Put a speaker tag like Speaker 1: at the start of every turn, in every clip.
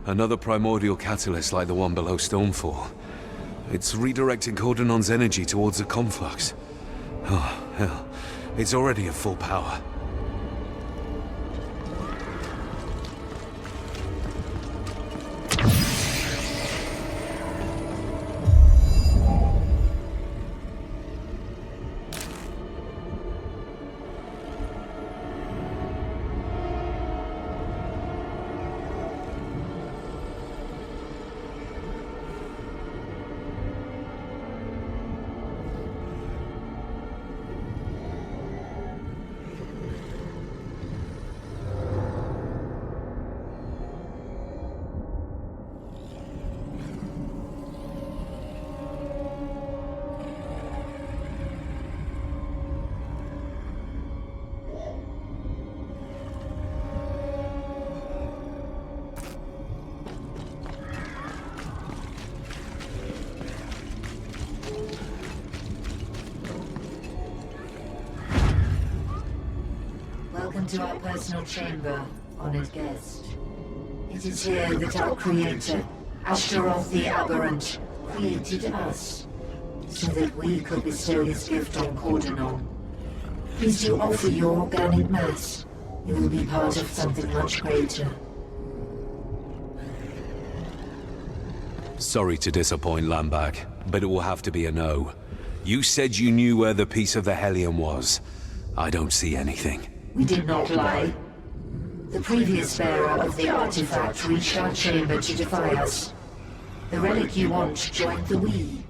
Speaker 1: Another primordial catalyst like the one below Stonefall. It's redirecting Cordonon's energy towards the conflux. Oh, hell. It's already at full power.
Speaker 2: Welcome to our personal chamber, honored guest. It is here that our creator, Ashtaroth the Aberrant, created us, so that we could bestow his gift on Cordonon. Please do offer your organic mass. You will be part of something much greater.
Speaker 1: Sorry to disappoint, Lambach, but it will have to be a no. You said you knew where the piece of the Hellion was. I don't see anything.
Speaker 2: We did not lie. The previous bearer of the artifact reached our chamber to defy us. The relic you want joined the we.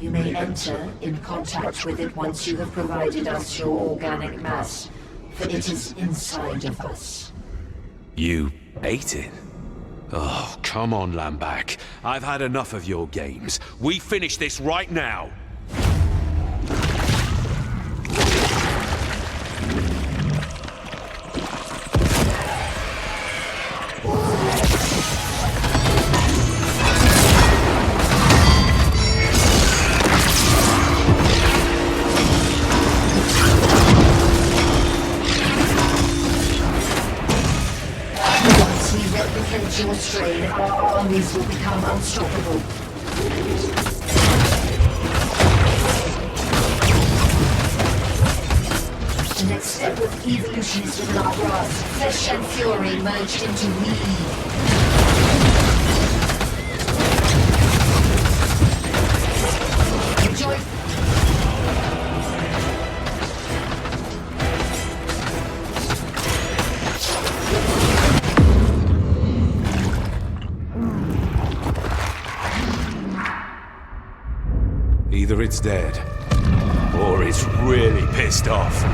Speaker 2: You may enter in contact with it once you have provided us your organic mass, for it is inside of us.
Speaker 1: You ate it? Oh, come on, Lambach. I've had enough of your games. We finish this right now!
Speaker 2: Your strain, our armies will become unstoppable. The next step of evolution is within our grasp. Flesh and fury merged into we. Enjoy.
Speaker 1: Either it's dead, or it's really pissed off.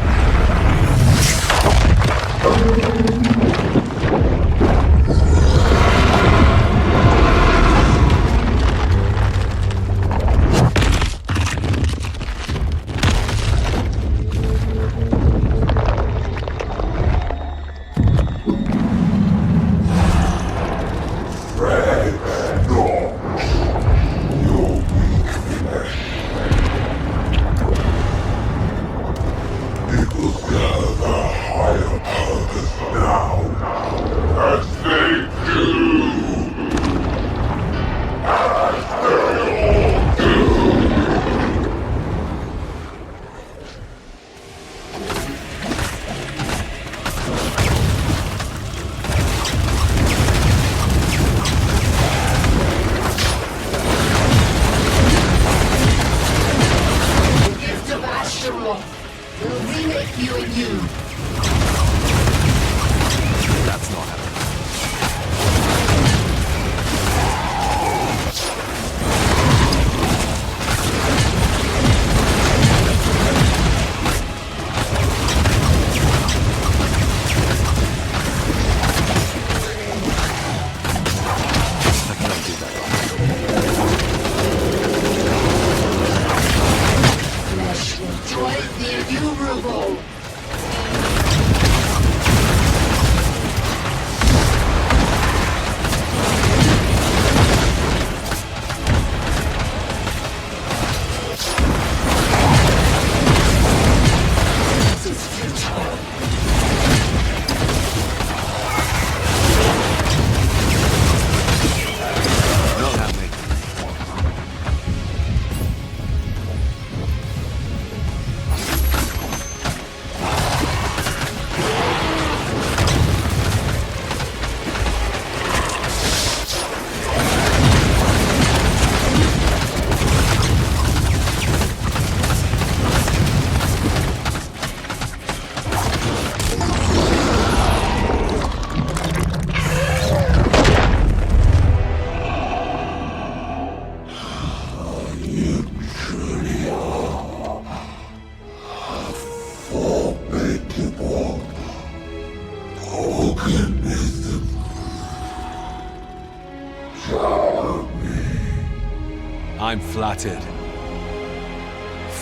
Speaker 1: I'm flattered.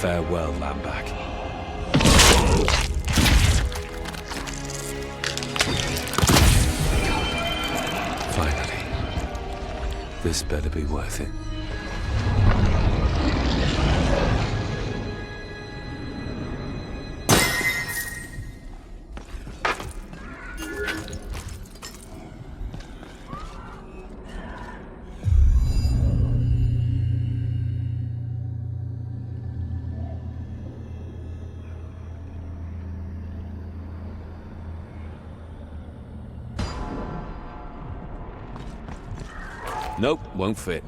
Speaker 1: Farewell, Lambach. Finally. This better be worth it. Nope, won't fit.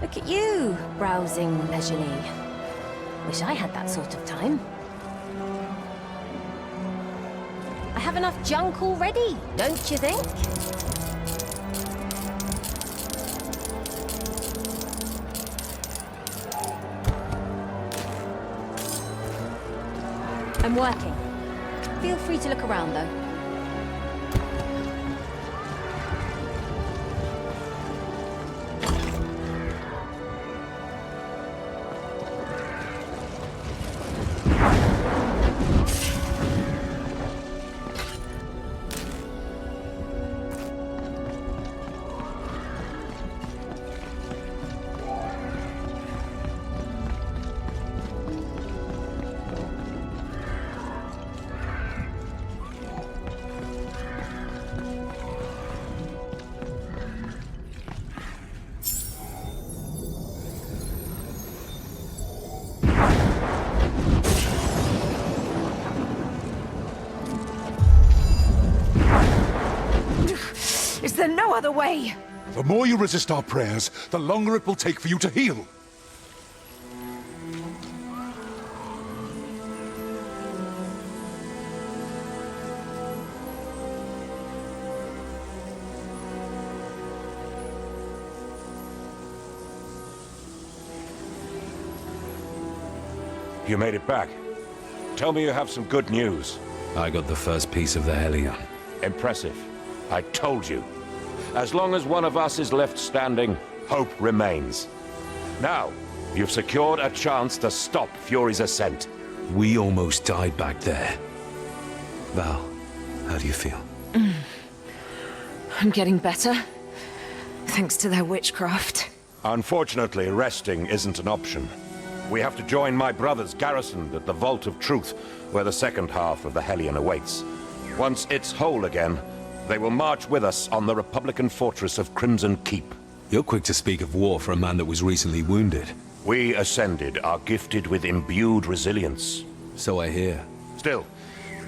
Speaker 3: Look at you, browsing leisurely. Wish I had that sort of time. I have enough junk already, don't you think? I'm working. Feel free to look around, though. Is there no other way?
Speaker 4: The more you resist our prayers, the longer it will take for you to heal.
Speaker 5: You made it back. Tell me you have some good news.
Speaker 1: I got the first piece of the Hellion.
Speaker 5: Impressive. I told you. As long as one of us is left standing, hope remains. Now, you've secured a chance to stop Fury's ascent.
Speaker 1: We almost died back there. Val, how do you feel?
Speaker 3: I'm getting better. Thanks to their witchcraft.
Speaker 5: Unfortunately, resting isn't an option. We have to join my brothers garrisoned at the Vault of Truth, where the second half of the Hellion awaits. Once it's whole again, they will march with us on the Republican fortress of Crimson Keep.
Speaker 1: You're quick to speak of war for a man that was recently wounded.
Speaker 5: We Ascended are gifted with imbued resilience.
Speaker 1: So I hear.
Speaker 5: Still,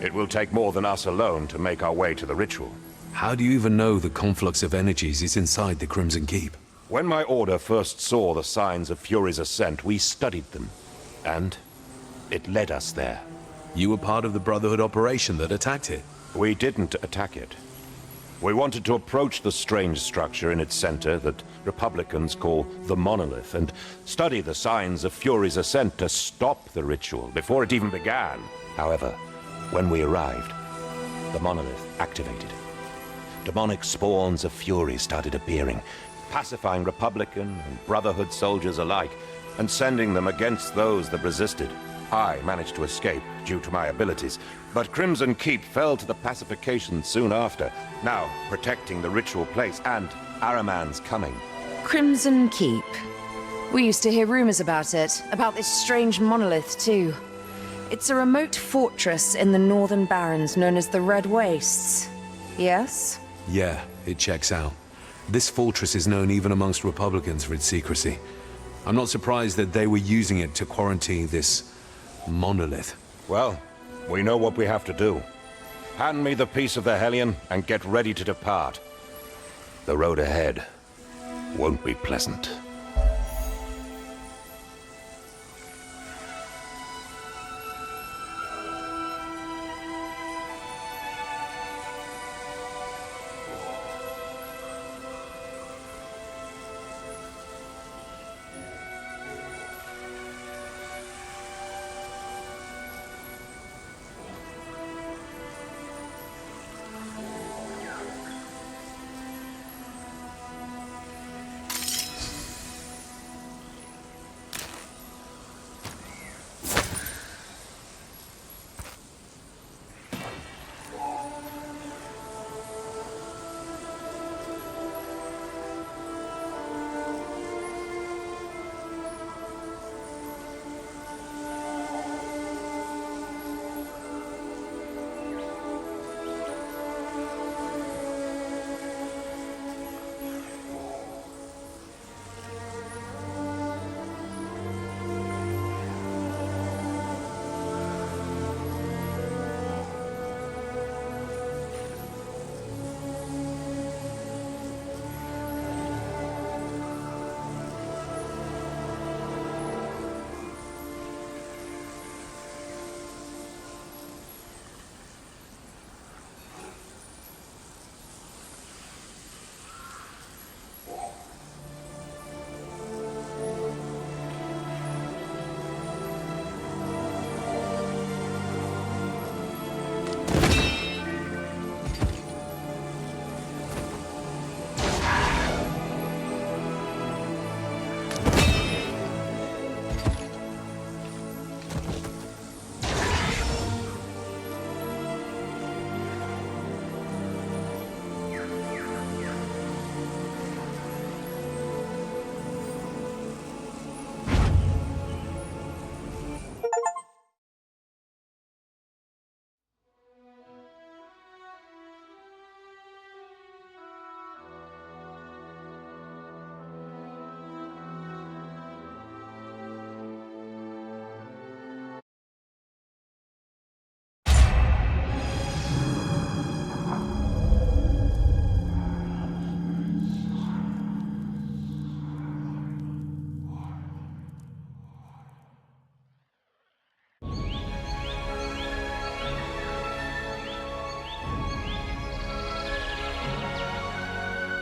Speaker 5: it will take more than us alone to make our way to the ritual.
Speaker 1: How do you even know the conflux of energies is inside the Crimson Keep?
Speaker 5: When my order first saw the signs of Fury's ascent, we studied them. And it led us there.
Speaker 1: You were part of the Brotherhood operation that attacked it.
Speaker 5: We didn't attack it. We wanted to approach the strange structure in its center that Republicans call the Monolith, and study the signs of Fury's ascent to stop the ritual before it even began. However, when we arrived, the Monolith activated. Demonic spawns of Fury started appearing, pacifying Republican and Brotherhood soldiers alike, and sending them against those that resisted. I managed to escape due to my abilities, but Crimson Keep fell to the pacification soon after, now protecting the ritual place and Araman's coming.
Speaker 3: Crimson Keep.
Speaker 6: We used to hear rumors about it, about this strange monolith too. It's a remote fortress in the northern barrens known as the Red Wastes. Yes?
Speaker 1: Yeah, it checks out. This fortress is known even amongst Republicans for its secrecy. I'm not surprised that they were using it to quarantine this monolith.
Speaker 5: Well, we know what we have to do. Hand me the piece of the Hellion and get ready to depart. The road ahead won't be pleasant.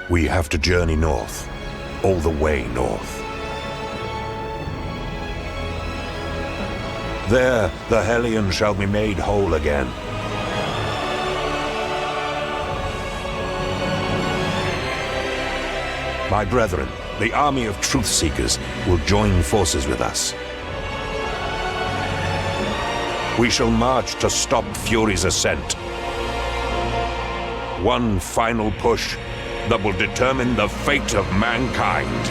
Speaker 5: We have to journey north, all the way north. There, the Hellion shall be made whole again. My brethren, the army of Truth-Seekers, will join forces with us. We shall march to stop Fury's ascent. One final push that will determine the fate of mankind.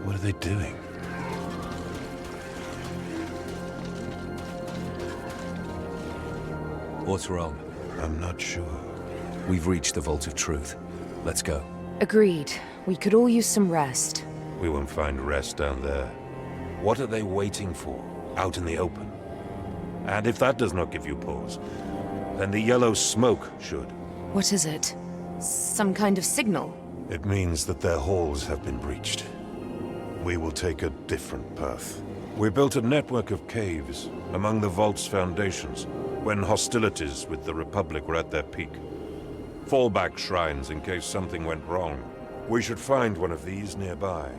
Speaker 1: What are they doing? What's wrong?
Speaker 4: I'm not sure.
Speaker 1: We've reached the Vault of Truth. Let's go.
Speaker 6: Agreed. We could all use some rest.
Speaker 5: We won't find rest down there. What are they waiting for, out in the open? And if that does not give you pause, then the yellow smoke should.
Speaker 6: What is it? Some kind of signal?
Speaker 4: It means that their halls have been breached. We will take a different path.
Speaker 5: We built a network of caves among the Vault's foundations when hostilities with the Republic were at their peak. Fallback shrines in case something went wrong. We should find one of these nearby.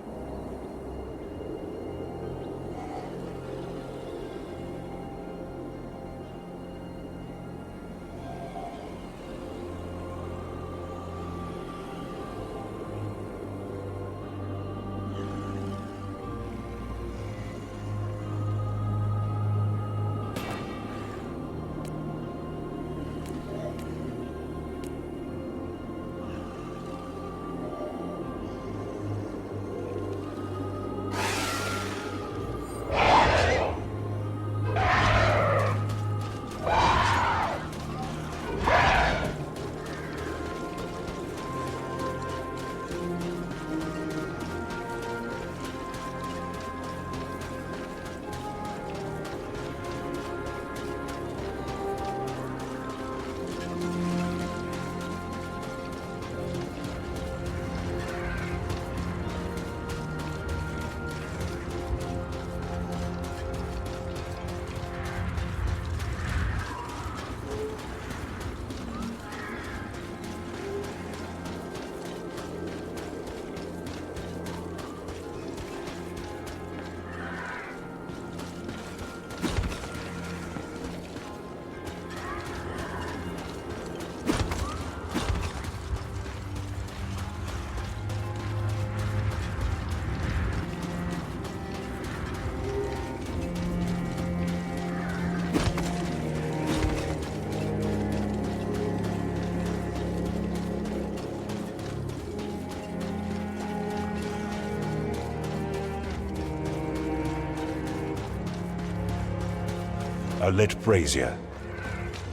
Speaker 4: a lit brazier.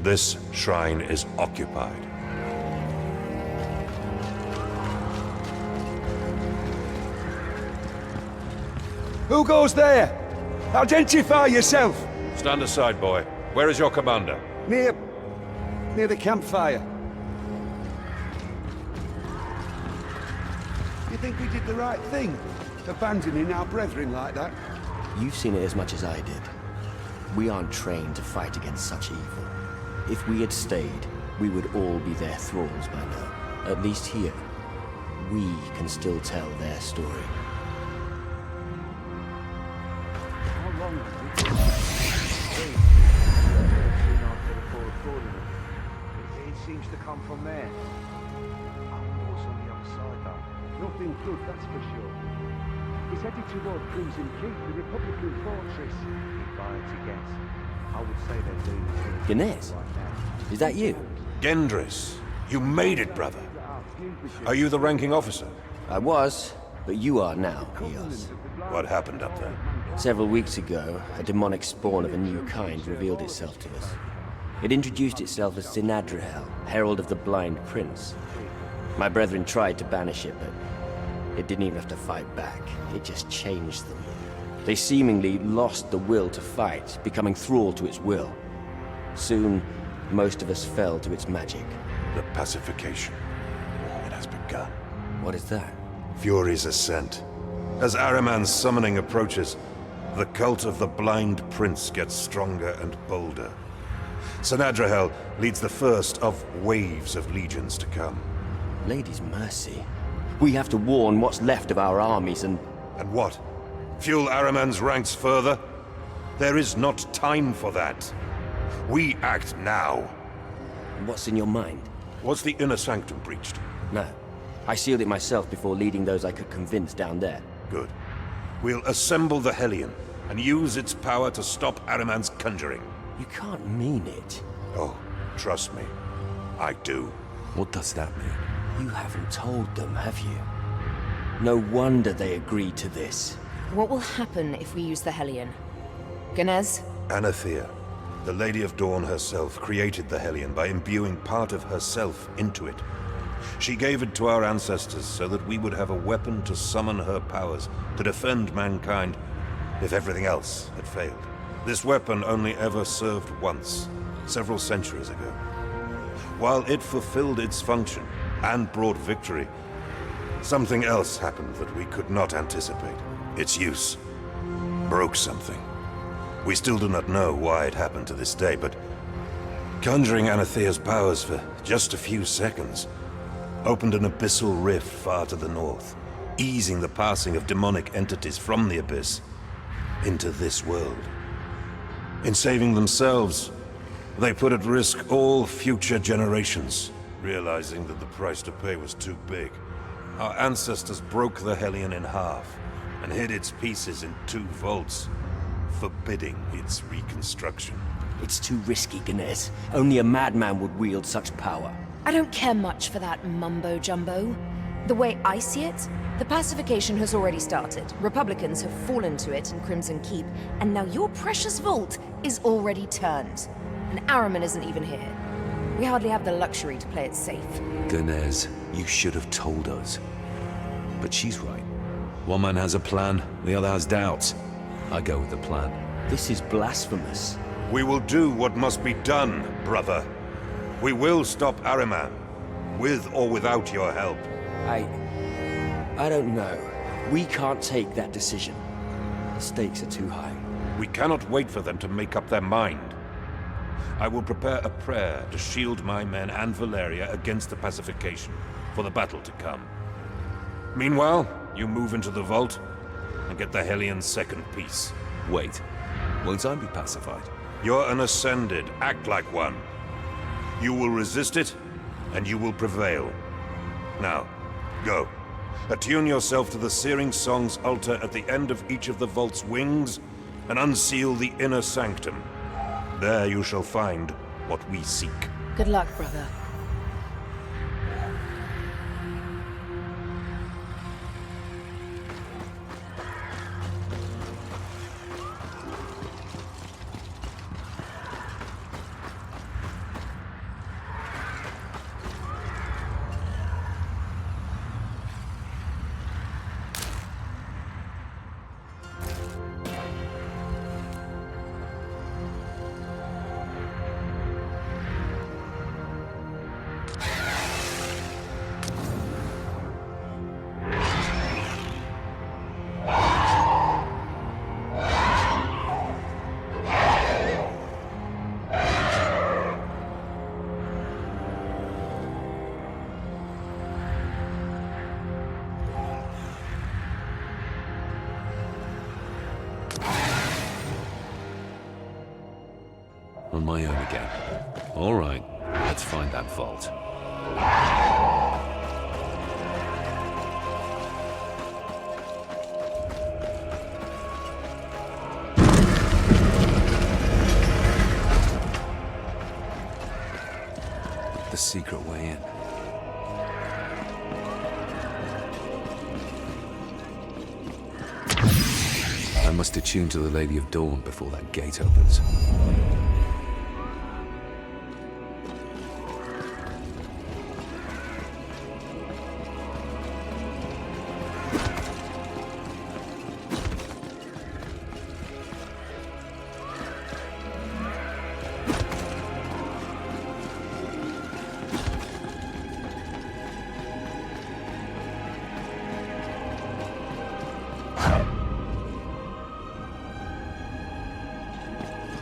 Speaker 4: This shrine is occupied.
Speaker 7: Who goes there? Identify yourself!
Speaker 5: Stand aside, boy. Where is your commander?
Speaker 7: Near the campfire. You think we did the right thing? Abandoning our brethren like that?
Speaker 8: You've seen it as much as I did. We aren't trained to fight against such evil. If we had stayed, we would all be their thralls by now. At least here, we can still tell their story.
Speaker 7: How long has it seems to come from there. What's on the other side, though? Nothing good, that's for sure. He's headed toward Crimson Keep, the Republican fortress. If I had to guess, I would say they're doing things
Speaker 8: Ganesh?
Speaker 7: right now.
Speaker 8: Is that you?
Speaker 5: Gendris, you made it, brother. Are you the ranking officer?
Speaker 8: I was, but you are now, Eos.
Speaker 5: What happened up there?
Speaker 8: Several weeks ago, a demonic spawn of a new kind revealed itself to us. It introduced itself as Sinadrihel, Herald of the Blind Prince. My brethren tried to banish it, but it didn't even have to fight back. It just changed them. They seemingly lost the will to fight, becoming thrall to its will. Soon, most of us fell to its magic.
Speaker 4: The pacification. It has begun.
Speaker 8: What is that?
Speaker 4: Fury's ascent. As Ahriman's summoning approaches, the cult of the Blind Prince gets stronger and bolder. Sinadrihel leads the first of waves of legions to come.
Speaker 8: Lady's mercy. We have to warn what's left of our armies and...
Speaker 4: And what? Fuel Ahriman's ranks further? There is not time for that. We act now.
Speaker 8: What's in your mind?
Speaker 4: Was the inner sanctum breached?
Speaker 8: No. I sealed it myself before leading those I could convince down there.
Speaker 4: Good. We'll assemble the Hellion and use its power to stop Ahriman's conjuring.
Speaker 8: You can't mean it.
Speaker 4: Oh, trust me. I do.
Speaker 1: What does that mean?
Speaker 8: You haven't told them, have you? No wonder they agreed to this.
Speaker 6: What will happen if we use the Hellion? Ganesh?
Speaker 4: Anathea, the Lady of Dawn herself, created the Hellion by imbuing part of herself into it. She gave it to our ancestors so that we would have a weapon to summon her powers, to defend mankind, if everything else had failed. This weapon only ever served once, several centuries ago. While it fulfilled its function and brought victory, something else happened that we could not anticipate. Its use broke something. We still do not know why it happened to this day, but conjuring Anathea's powers for just a few seconds opened an abyssal rift far to the north, easing the passing of demonic entities from the abyss into this world. In saving themselves, they put at risk all future generations, realizing that the price to pay was too big. Our ancestors broke the Hellion in half and hid its pieces in 2 vaults, forbidding its reconstruction.
Speaker 8: It's too risky, Ganesh. Only a madman would wield such power.
Speaker 6: I don't care much for that mumbo-jumbo. The way I see it, the pacification has already started. Republicans have fallen to it in Crimson Keep, and now your precious vault is already turned. And Ahriman isn't even here. We hardly have the luxury to play it safe.
Speaker 1: Ganesh, you should have told us. But she's right. One man has a plan, the other has doubts. I go with the plan.
Speaker 8: This is blasphemous.
Speaker 4: We will do what must be done, brother. We will stop Ahriman, with or without your help.
Speaker 8: I don't know. We can't take that decision. The stakes are too high.
Speaker 5: We cannot wait for them to make up their mind. I will prepare a prayer to shield my men and Valeria against the pacification, for the battle to come. Meanwhile, you move into the vault and get the Hellion's second piece.
Speaker 1: Wait, won't I be pacified?
Speaker 5: You're an Ascended. Act like one. You will resist it, and you will prevail. Now, go. Attune yourself to the Searing Song's altar at the end of each of the vault's wings, and unseal the inner sanctum. There you shall find what we seek.
Speaker 6: Good luck, brother.
Speaker 1: On my own again. All right, let's find that vault. The secret way in. I must attune to the Lady of Dawn before that gate opens.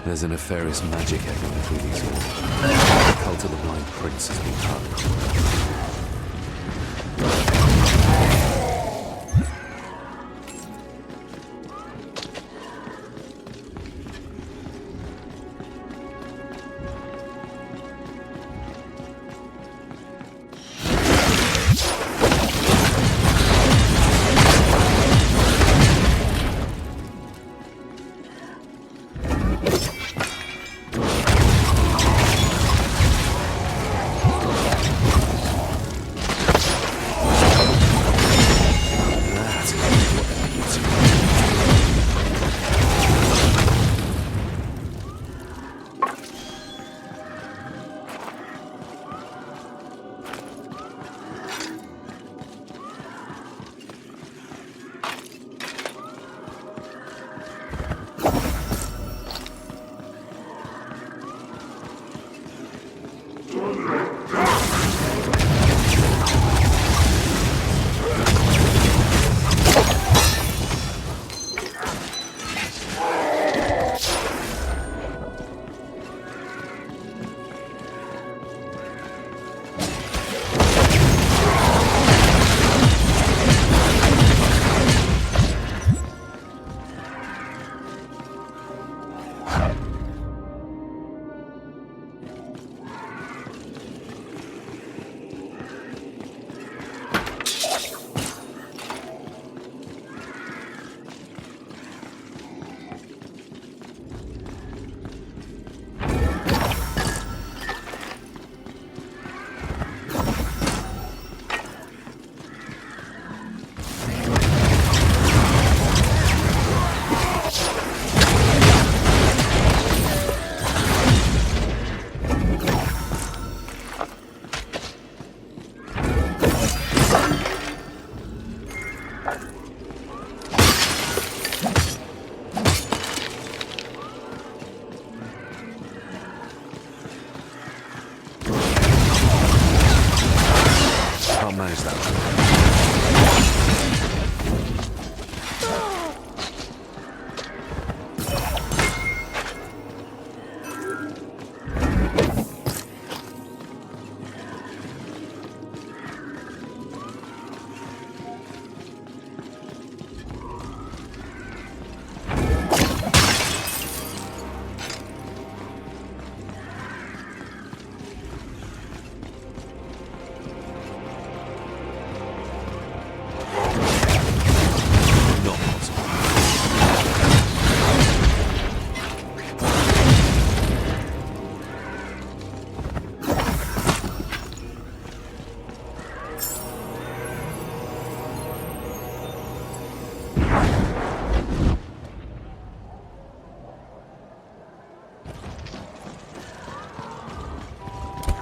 Speaker 1: There's a nefarious magic echoing through these walls. The cult of the Blind Prince has been hurt.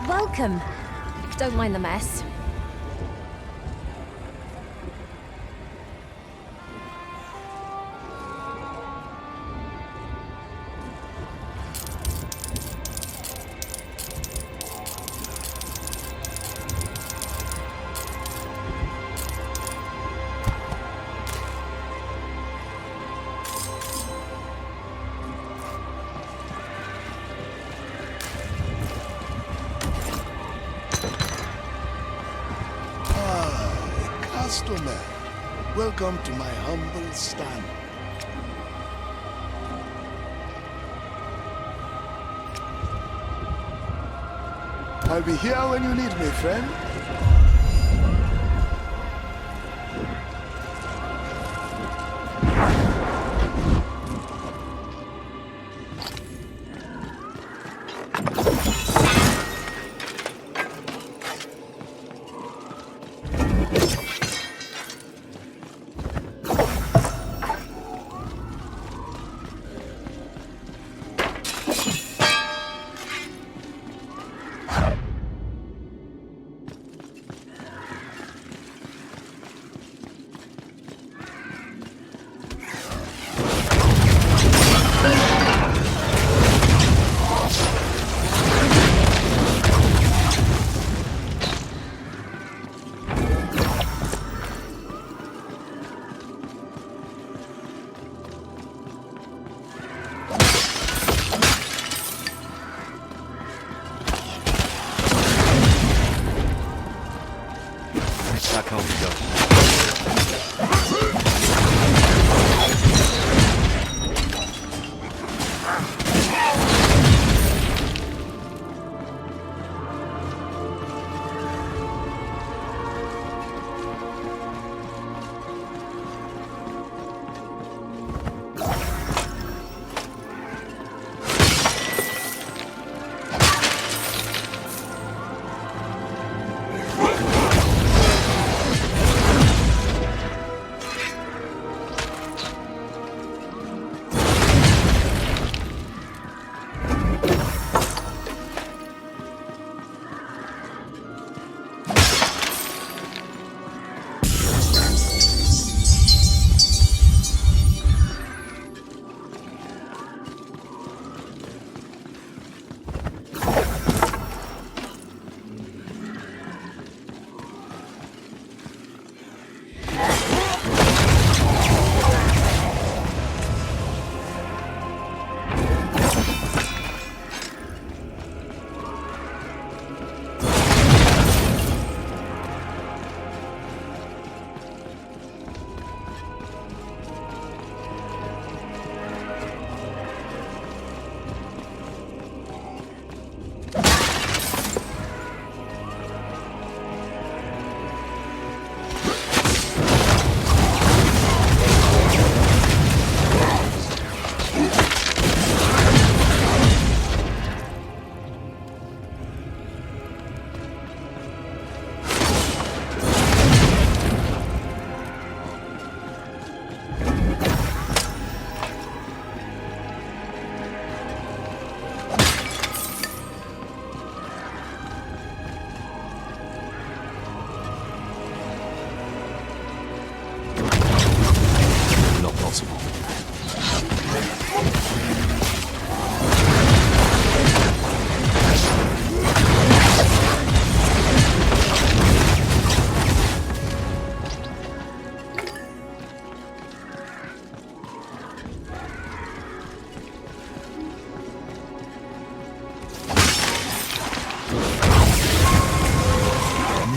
Speaker 3: Welcome. Don't mind the mess.
Speaker 9: Customer, welcome to my humble stand. I'll be here when you need me, friend.
Speaker 1: That can't be done.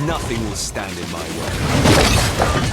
Speaker 1: Nothing will stand in my way.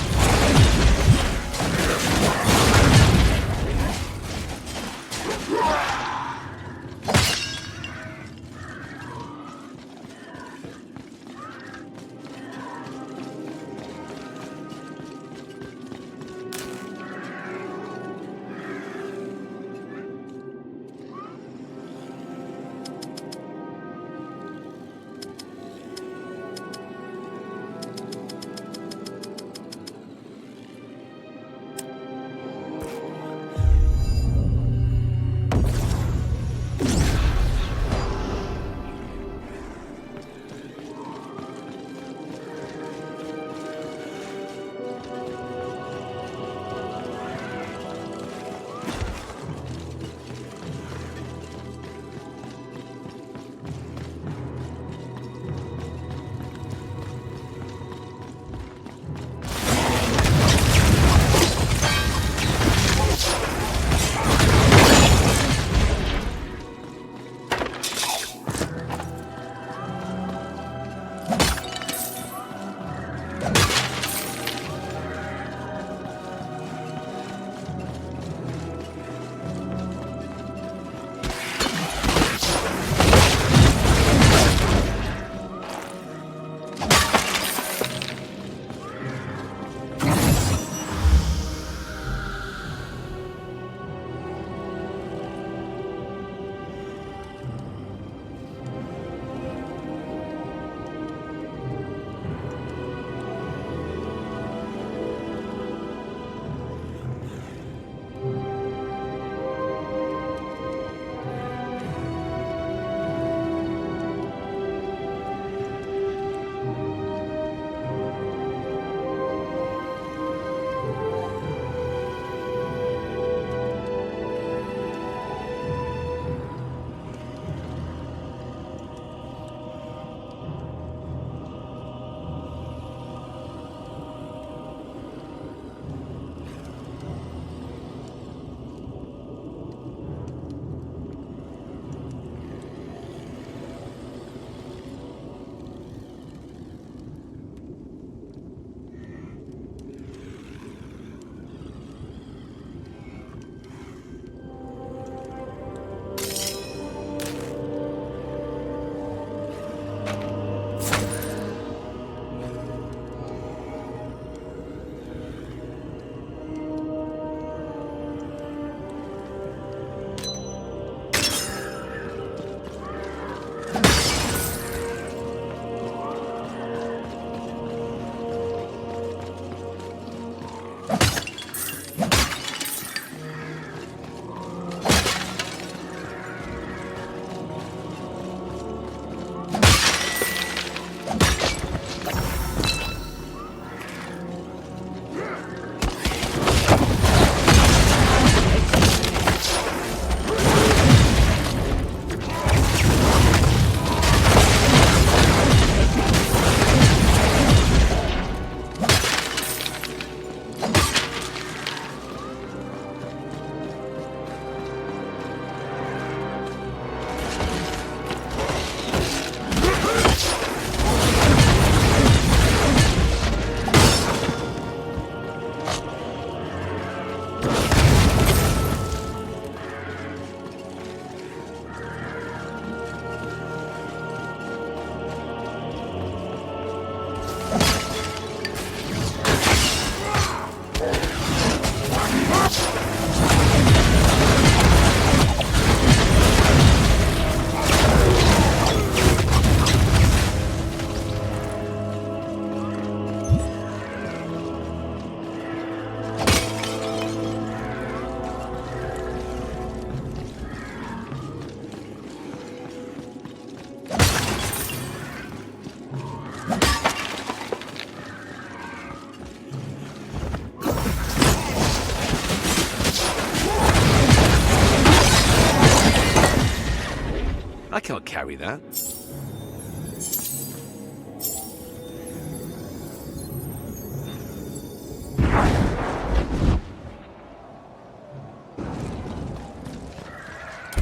Speaker 1: carry that.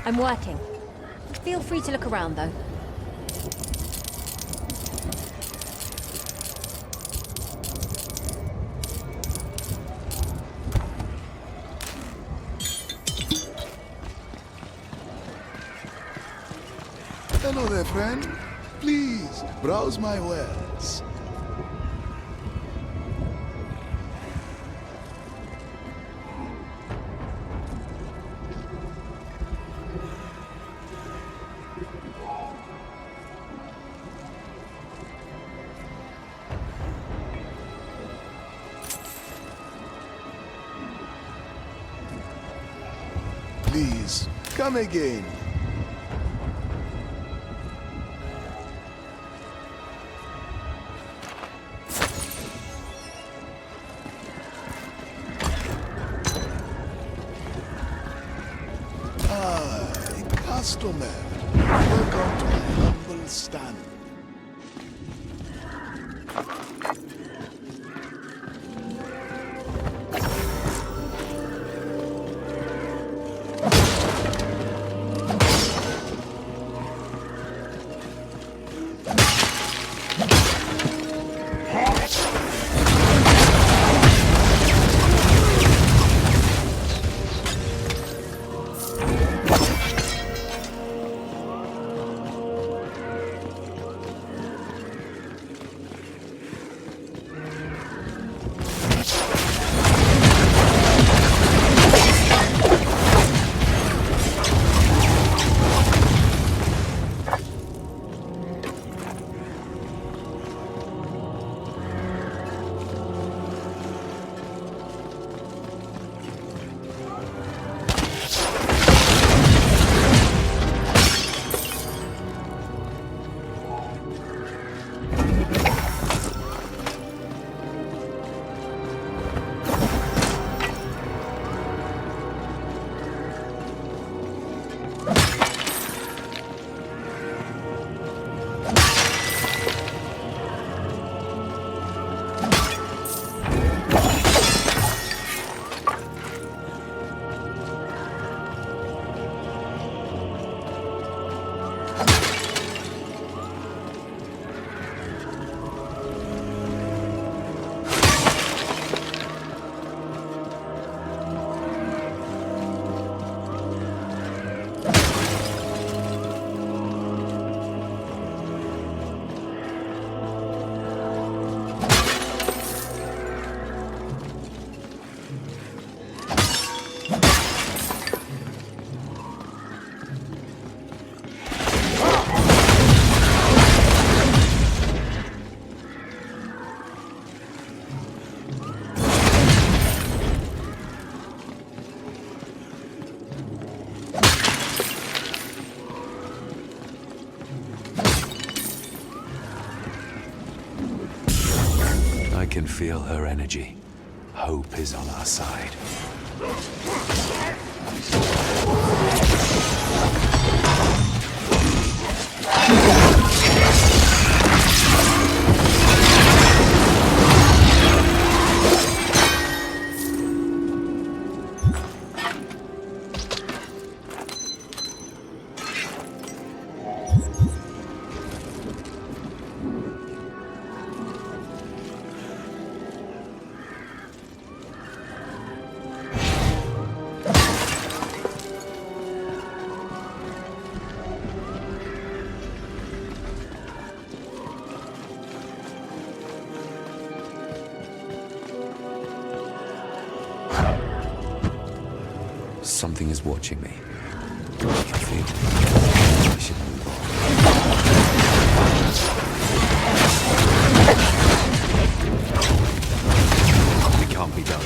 Speaker 3: I'm working. Feel free to look around, though.
Speaker 9: Hello there, friend. Please, browse my wares. Please, come again. Customer, welcome to my humble stand.
Speaker 1: I can feel her energy. Hope is on our side. Something is watching me. I can feel it. I should move on. We can't be done.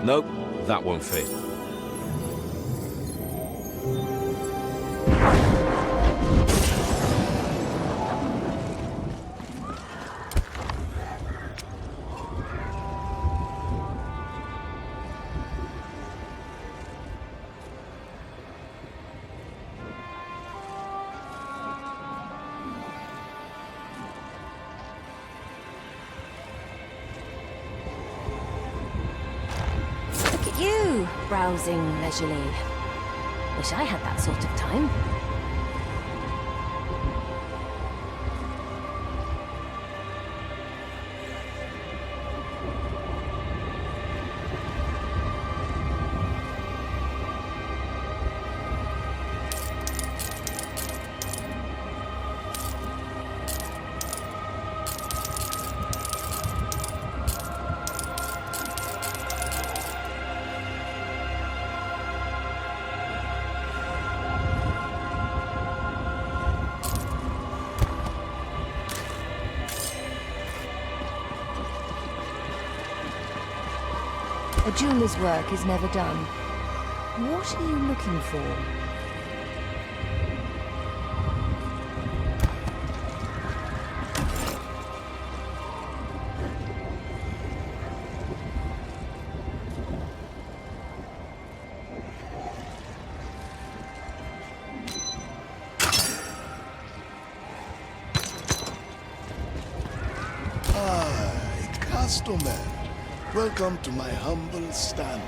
Speaker 1: Nope, that won't fit.
Speaker 3: You, browsing leisurely. Wish I had that sort of time.
Speaker 6: A jeweler's work is never done. What are you looking for?
Speaker 9: Customer, welcome to my humble stand.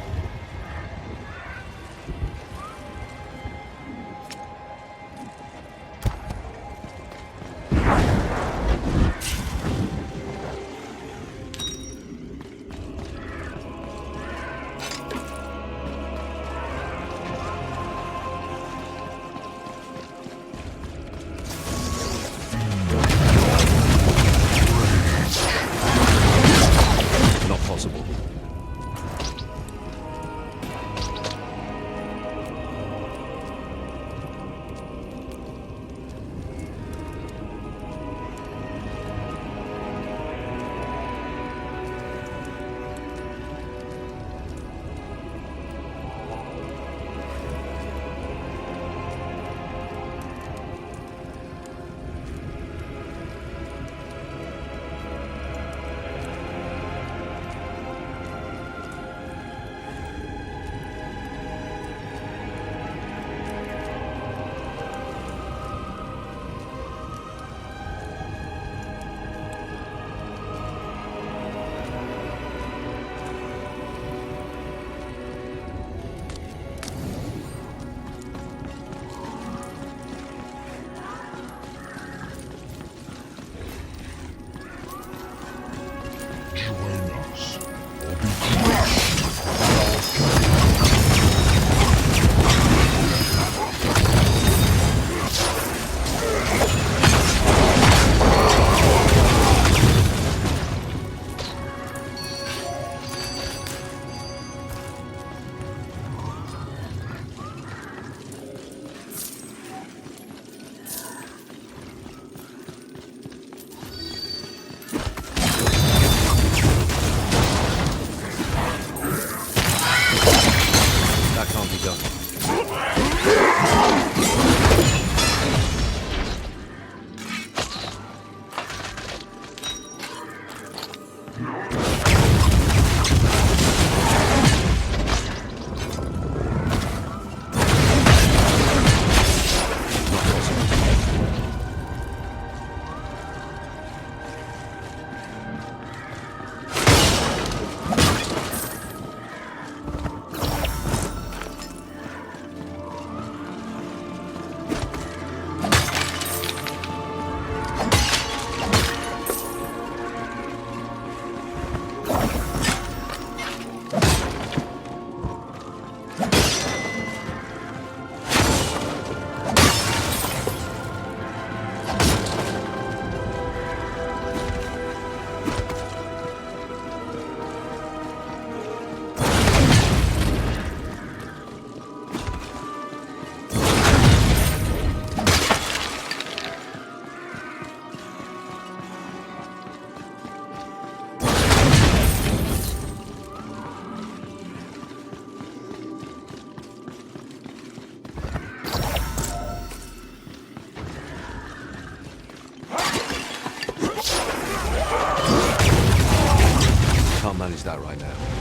Speaker 1: can't manage that right now.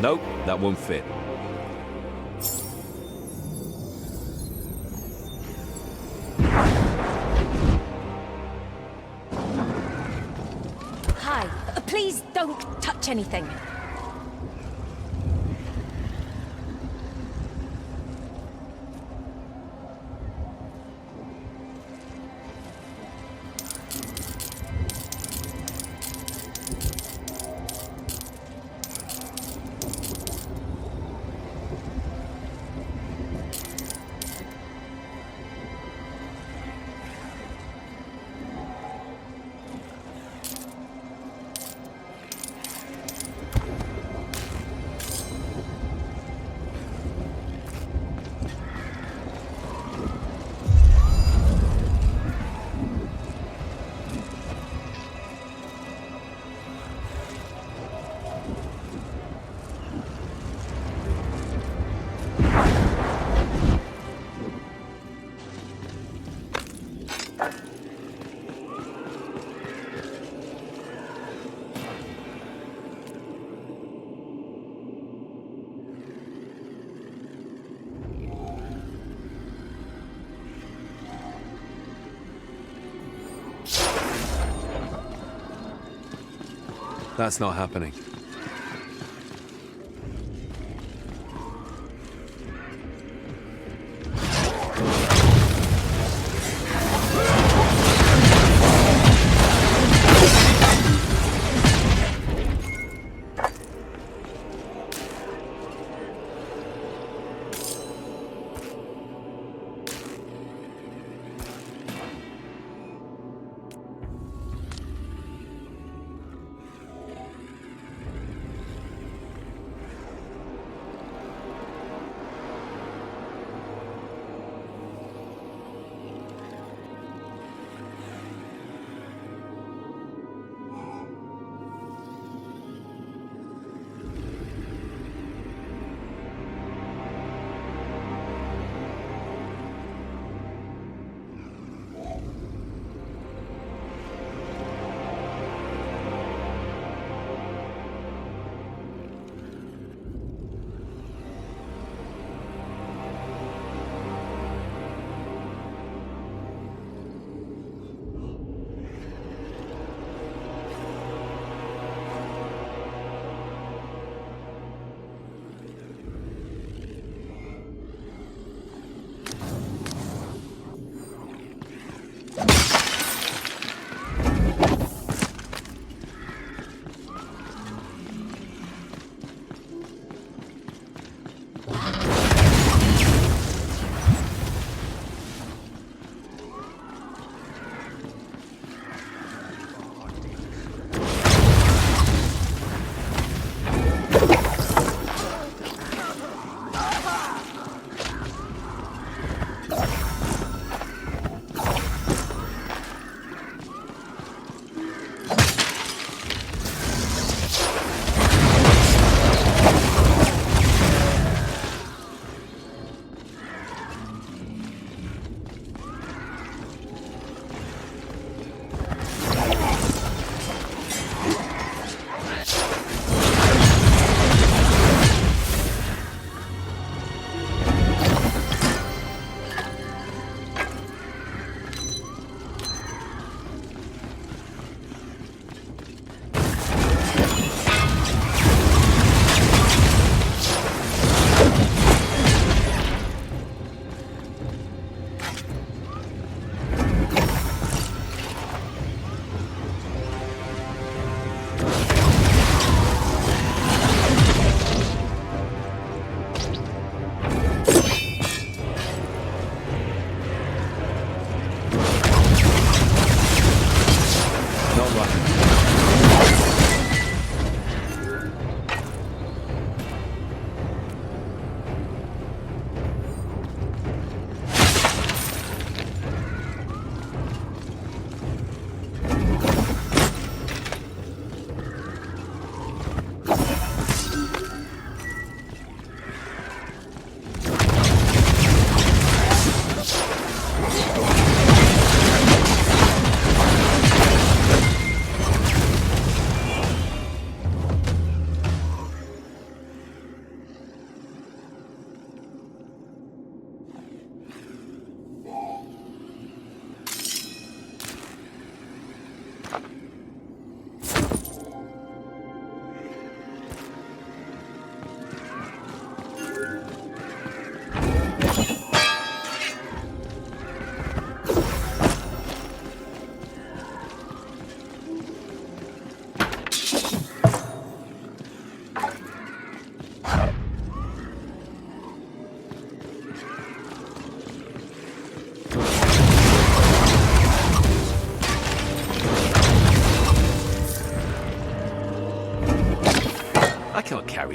Speaker 1: Nope, that won't fit.
Speaker 3: Hi. Please don't touch anything.
Speaker 1: That's not happening.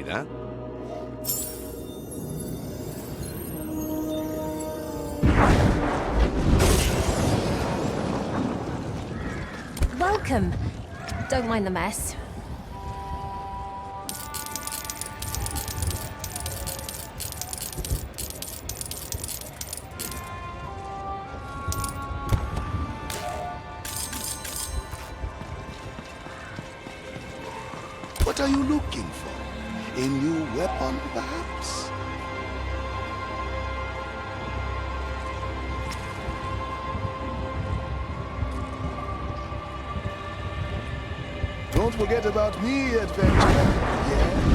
Speaker 1: that.
Speaker 3: Welcome. Don't mind the mess.
Speaker 9: What are you looking for? A new weapon, perhaps? Don't forget about me, adventurer. Yeah?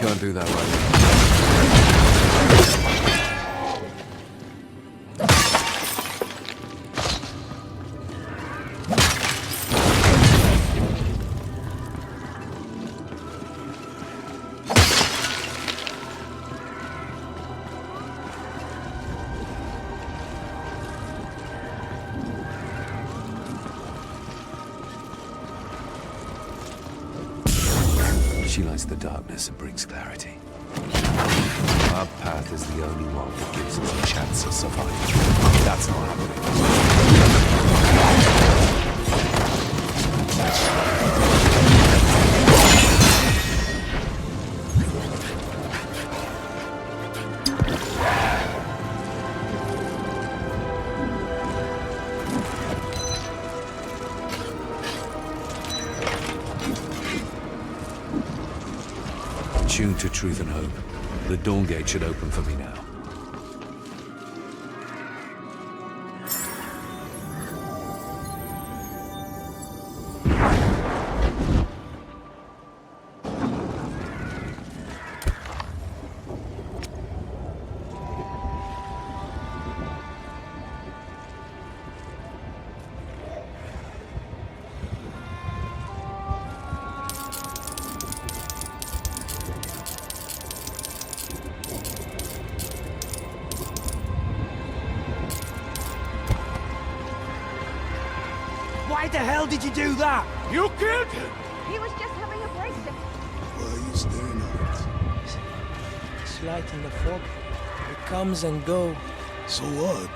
Speaker 1: Can't do that right now. She lights the darkness and brings clarity. Our path is the only one that gives us a chance of survival. That's not Tuned to truth and hope. The Dawn Gate should open for me now.
Speaker 10: Why the hell did you do that? You killed him!
Speaker 11: He was just having a breakdown.
Speaker 9: Why are you staring at it?
Speaker 10: It's light in the fog. It comes and go.
Speaker 9: So what?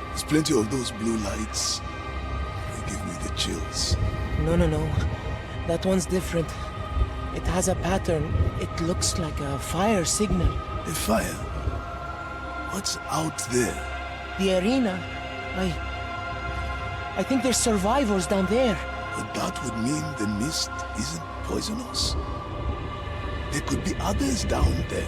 Speaker 9: There's plenty of those blue lights. They give me the chills.
Speaker 10: No. That one's different. It has a pattern. It looks like a fire signal.
Speaker 9: A fire? What's out there?
Speaker 10: The arena. I think there's survivors down there.
Speaker 9: But that would mean the mist isn't poisonous. There could be others down there.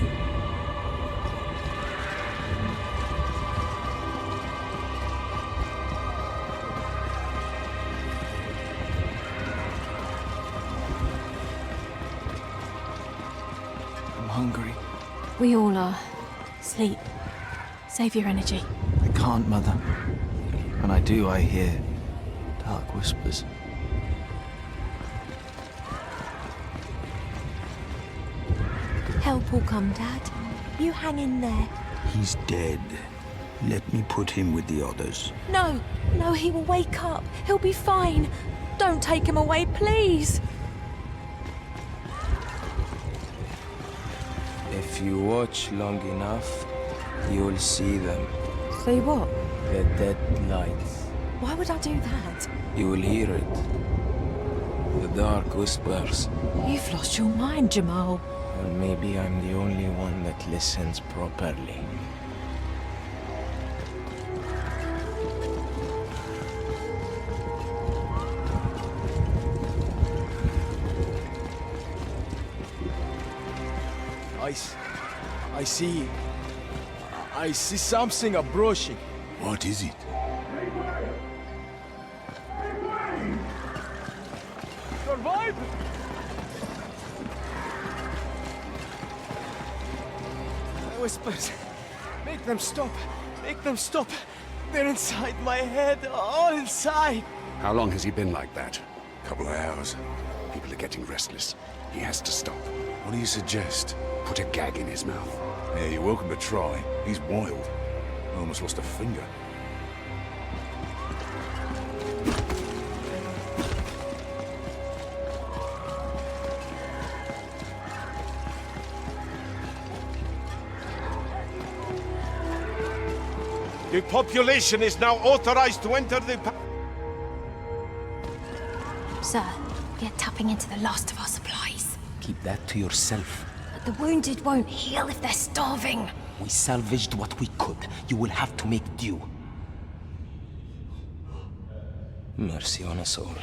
Speaker 12: I'm hungry.
Speaker 3: We all are. Sleep. Save your energy.
Speaker 12: I can't, Mother. When I do, I hear dark whispers.
Speaker 3: Help will come, Dad. You hang in there.
Speaker 13: He's dead. Let me put him with the others.
Speaker 3: No, he will wake up. He'll be fine. Don't take him away, please.
Speaker 10: If you watch long enough, you'll see them.
Speaker 3: See what?
Speaker 10: The dead lights.
Speaker 3: Why would I do that?
Speaker 10: You will hear it. The dark whispers.
Speaker 3: You've lost your mind, Jamal.
Speaker 10: And maybe I'm the only one that listens properly.
Speaker 14: I see something approaching.
Speaker 9: What is it?
Speaker 14: Survive! Whispers. Make them stop. Make them stop. They're inside my head. All inside.
Speaker 15: How long has he been like that? Couple of hours. People are getting restless. He has to stop. What do you suggest? Put a gag in his mouth.
Speaker 16: Yeah, you're welcome to try. He's wild. I almost lost a finger.
Speaker 17: The population is now authorized to enter the...
Speaker 3: Sir, we are tapping into the last of our supplies.
Speaker 8: Keep that to yourself.
Speaker 3: But the wounded won't heal if they're starving.
Speaker 8: We salvaged what we could. You will have to make do.
Speaker 10: Mercy on us all.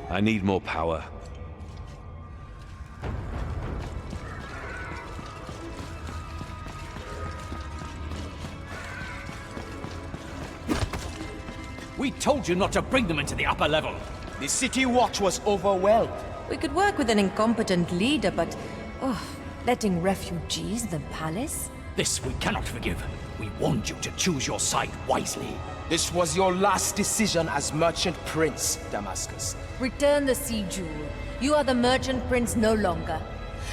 Speaker 1: I need more power.
Speaker 18: We told you not to bring them into the upper level.
Speaker 14: The City Watch was overwhelmed.
Speaker 6: We could work with an incompetent leader, but... Oh, letting refugees in the palace?
Speaker 18: This we cannot forgive. We warned you to choose your side wisely.
Speaker 14: This was your last decision as Merchant Prince, Damascus.
Speaker 3: Return the sea jewel. You are the Merchant Prince no longer.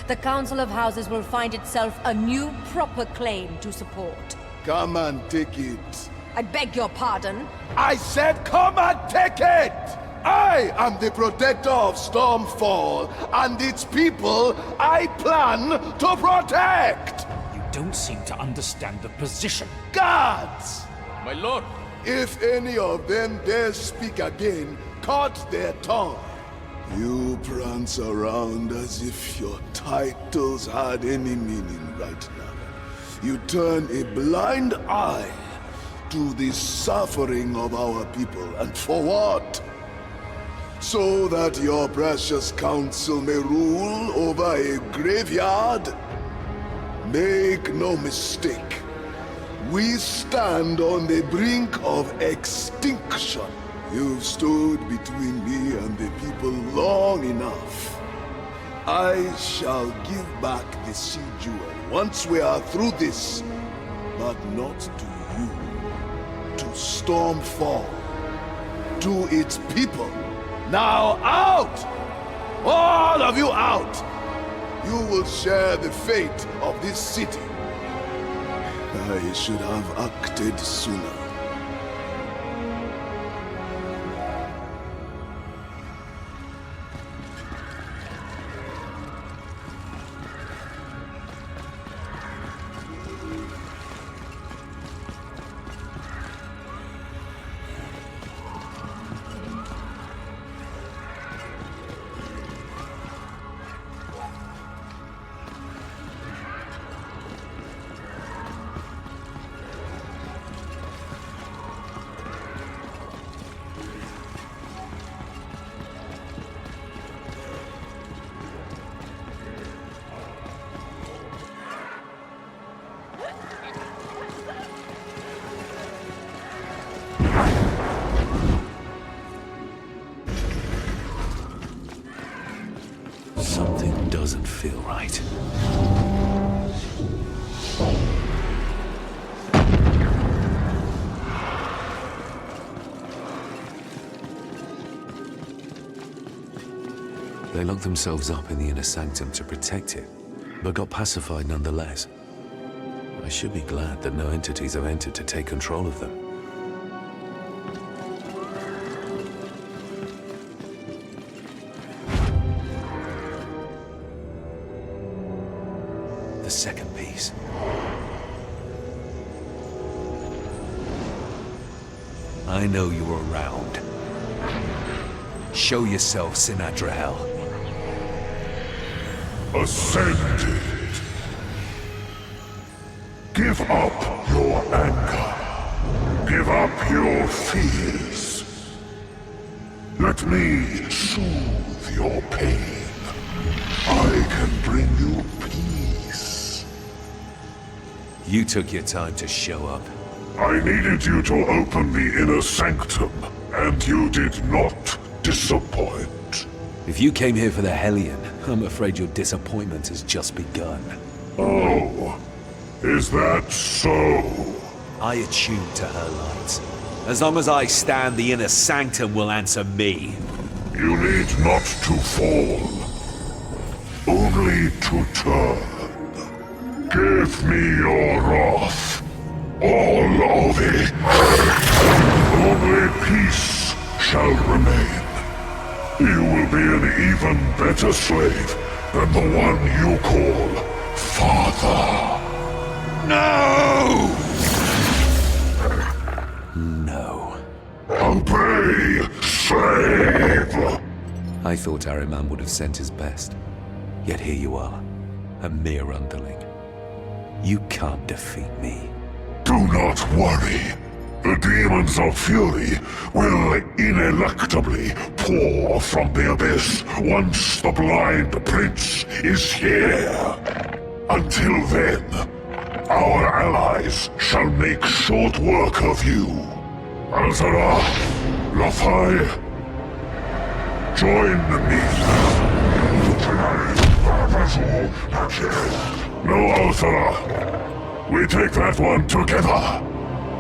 Speaker 3: The Council of Houses will find itself a new, proper claim to support.
Speaker 9: Come and take it.
Speaker 3: I beg your pardon?
Speaker 9: I said come and take it! I am the protector of Stormfall, and its people I plan to protect!
Speaker 18: You don't seem to understand the position.
Speaker 9: Guards!
Speaker 14: My lord!
Speaker 9: If any of them dare speak again, cut their tongue. You prance around as if your titles had any meaning right now. You turn a blind eye to the suffering of our people, and for what? So that your precious council may rule over a graveyard? Make no mistake, we stand on the brink of extinction. You've stood between me and the people long enough. I shall give back the sea jewel once we are through this, but not to you. To Stormfall. To its people. Now out! All of you out! You will share the fate of this city. I should have acted sooner.
Speaker 1: Something doesn't feel right. They locked themselves up in the inner sanctum to protect it, but got pacified nonetheless. I should be glad that no entities have entered to take control of them. The second piece. I know you're around. Show yourself, Sinadrahel.
Speaker 19: Ascended. Give up your anger. Give up your fears. Let me soothe your pain. I can bring you peace.
Speaker 1: You took your time to show up.
Speaker 19: I needed you to open the inner sanctum, and you did not disappoint.
Speaker 1: If you came here for the Hellion, I'm afraid your disappointment has just begun.
Speaker 19: Oh, is that so?
Speaker 1: I attune to her light. As long as I stand, the inner sanctum will answer me.
Speaker 19: You need not to fall, only to turn. Give me your wrath, all of it. Only peace shall remain. You will be an even better slave than the one you call Father. No!
Speaker 1: No.
Speaker 19: Obey, slave!
Speaker 1: I thought Ahriman would have sent his best. Yet here you are, a mere underling. You can't defeat me.
Speaker 19: Do not worry. The demons of fury will ineluctably pour from the abyss once the blind prince is here. Until then, our allies shall make short work of you. Alzara, Lafai, join me. No, Alzara. We take that one together.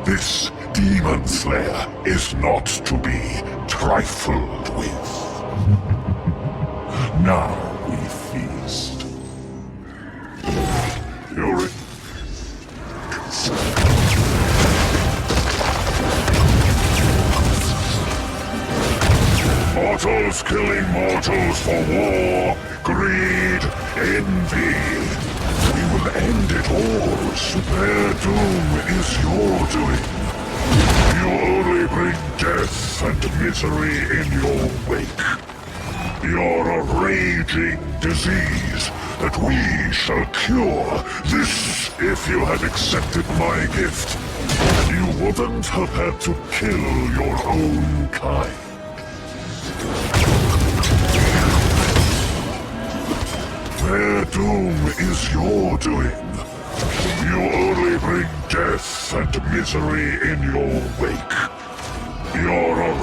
Speaker 19: This demon slayer is not to be trifled with. Now we feast. Fury. Mortals killing mortals for war, greed, envy. We will end it all. Their doom is your doing. You only bring death and misery in your wake. You're a raging disease that we shall cure. This, if you had accepted my gift, you wouldn't have had to kill your own kind. Their doom is your doing. You only bring death and misery in your wake. You're a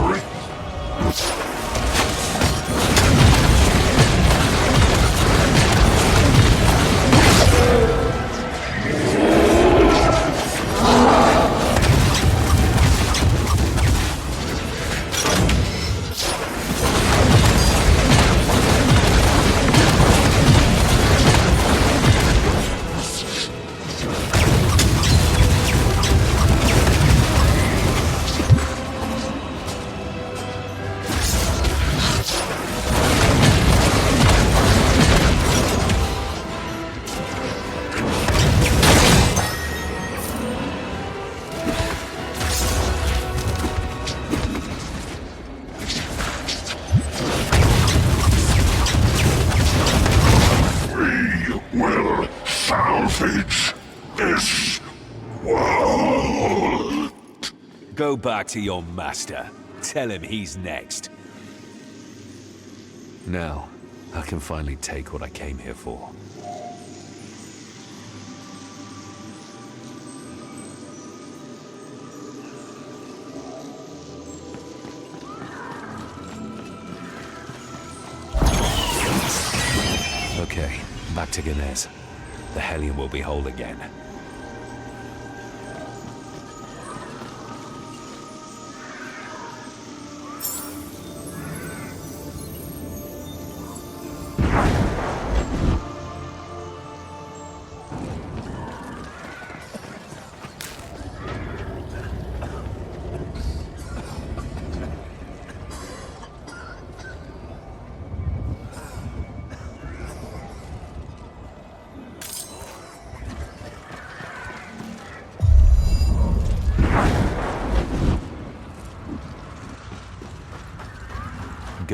Speaker 19: this world.
Speaker 1: Go back to your master. Tell him he's next. Now, I can finally take what I came here for. Okay, back to Ganez. The Hellion will be whole again.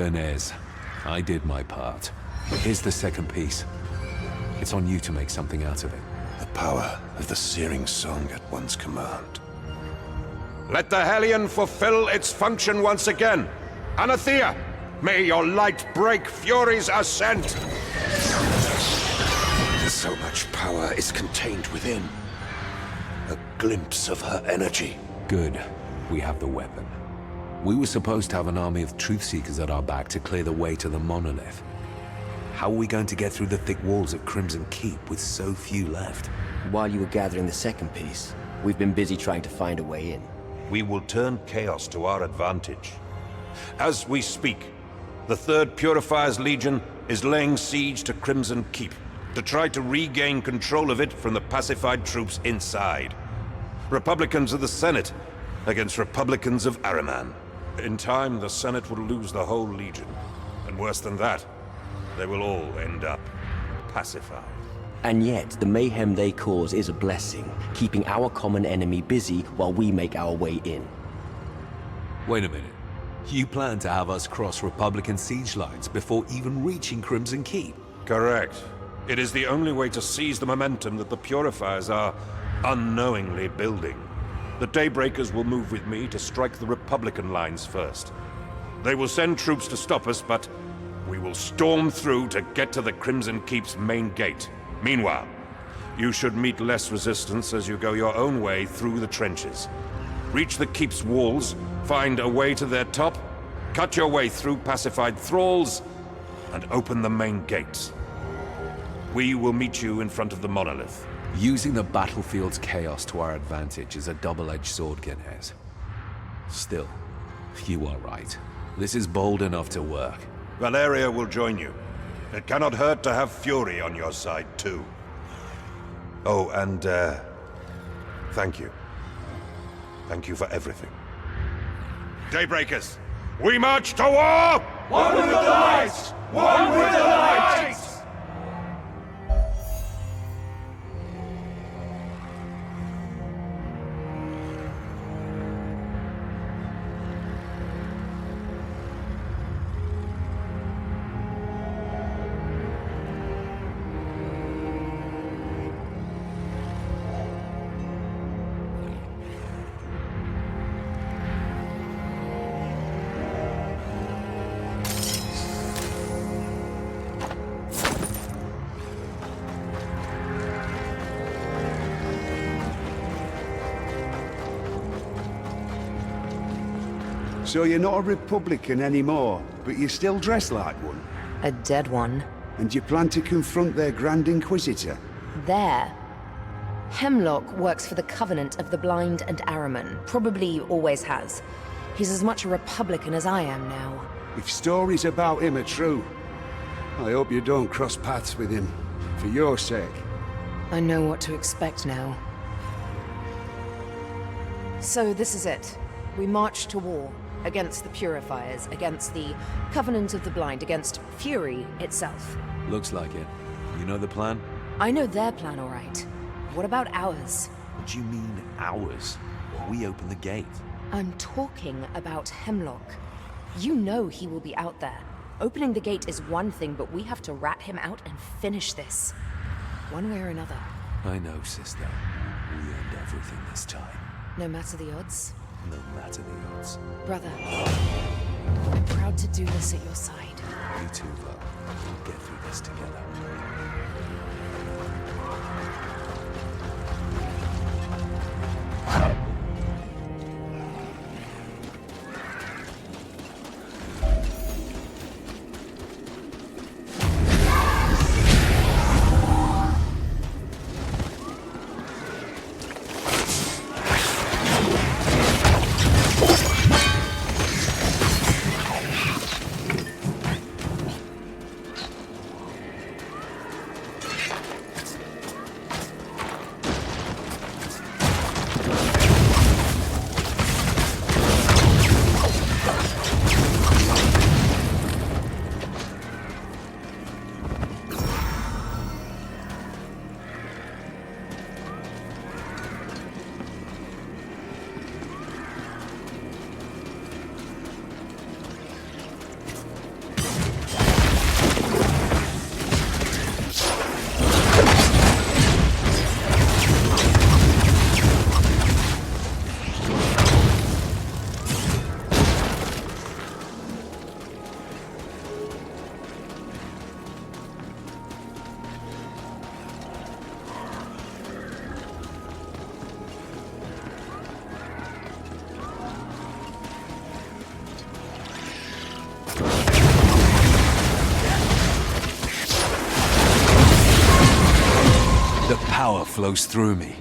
Speaker 1: Ganez, I did my part. Here's the second piece. It's on you to make something out of it.
Speaker 4: The power of the searing song at one's command.
Speaker 17: Let the Hellion fulfill its function once again. Anathea, may your light break Fury's ascent.
Speaker 4: So much power is contained within. A glimpse of her energy.
Speaker 1: Good. We have the weapon. We were supposed to have an army of truth-seekers at our back to clear the way to the monolith. How are we going to get through the thick walls at Crimson Keep with so few left?
Speaker 8: While you were gathering the second piece, we've been busy trying to find a way in.
Speaker 4: We will turn chaos to our advantage. As we speak, the 3rd Purifier's Legion is laying siege to Crimson Keep to try to regain control of it from the pacified troops inside. Republicans of the Senate against Republicans of Ahriman. In time, the Senate will lose the whole Legion. And worse than that, they will all end up pacified.
Speaker 8: And yet, the mayhem they cause is a blessing, keeping our common enemy busy while we make our way in.
Speaker 1: Wait a minute. You plan to have us cross Republican siege lines before even reaching Crimson Keep?
Speaker 4: Correct. It is the only way to seize the momentum that the Purifiers are unknowingly building. The Daybreakers will move with me to strike the Republican lines first. They will send troops to stop us, but we will storm through to get to the Crimson Keep's main gate. Meanwhile, you should meet less resistance as you go your own way through the trenches.
Speaker 17: Reach the keep's walls, find a way to their top, cut your way through pacified thralls, and open the main gates. We will meet you in front of the monolith.
Speaker 1: Using the battlefield's chaos to our advantage is a double-edged sword, Genez. Still, you are right. This is bold enough to work.
Speaker 4: Valeria will join you. It cannot hurt to have Fury on your side, too. Oh, and, thank you. Thank you for everything. Daybreakers, we march to war!
Speaker 14: One with the light! One with the light!
Speaker 7: So you're not a Republican anymore, but you still dress like one?
Speaker 6: A dead one.
Speaker 7: And you plan to confront their Grand Inquisitor?
Speaker 6: There. Hemlock works for the Covenant of the Blind and Araman. Probably always has. He's as much a Republican as I am now.
Speaker 7: If stories about him are true, I hope you don't cross paths with him. For your sake.
Speaker 6: I know what to expect now. So this is it. We march to war. Against the Purifiers, against the Covenant of the Blind, against Fury itself.
Speaker 1: Looks like it. You know the plan?
Speaker 6: I know their plan, all right. What about ours?
Speaker 1: What do you mean, ours? We open the gate.
Speaker 6: I'm talking about Hemlock. You know he will be out there. Opening the gate is one thing, but we have to rat him out and finish this. One way or another.
Speaker 1: I know, sister. We earned everything this time.
Speaker 6: No matter the odds?
Speaker 1: No matter the odds.
Speaker 6: Brother, I'm proud to do this at your side.
Speaker 1: You too, love. We'll get through this together. Power flows through me.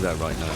Speaker 1: that right now.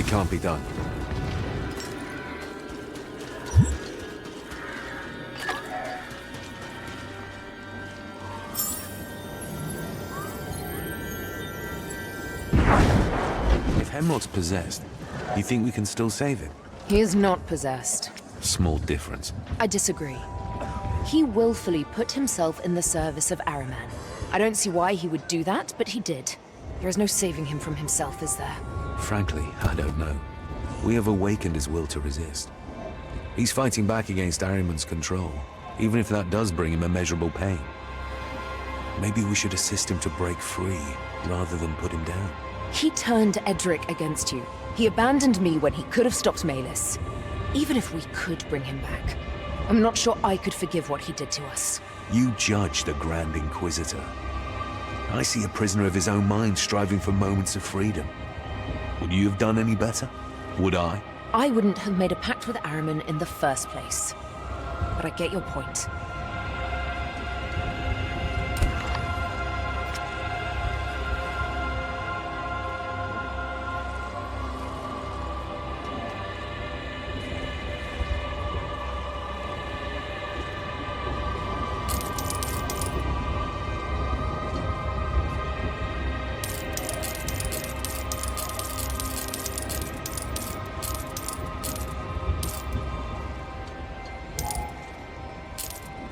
Speaker 1: Can't be done. If Hemlock's possessed, you think we can still save him?
Speaker 6: He is not possessed.
Speaker 1: Small difference.
Speaker 6: I disagree. He willfully put himself in the service of Ahriman. I don't see why he would do that, but he did. There is no saving him from himself, is there?
Speaker 1: Frankly, I don't know. We have awakened his will to resist. He's fighting back against Ahriman's control, even if that does bring him immeasurable pain. Maybe we should assist him to break free, rather than put him down.
Speaker 6: He turned Edric against you. He abandoned me when he could have stopped Malus. Even if we could bring him back, I'm not sure I could forgive what he did to us.
Speaker 1: You judge the Grand Inquisitor. I see a prisoner of his own mind striving for moments of freedom. Would you have done any better? Would I?
Speaker 6: I wouldn't have made a pact with Ahriman in the first place. But I get your point.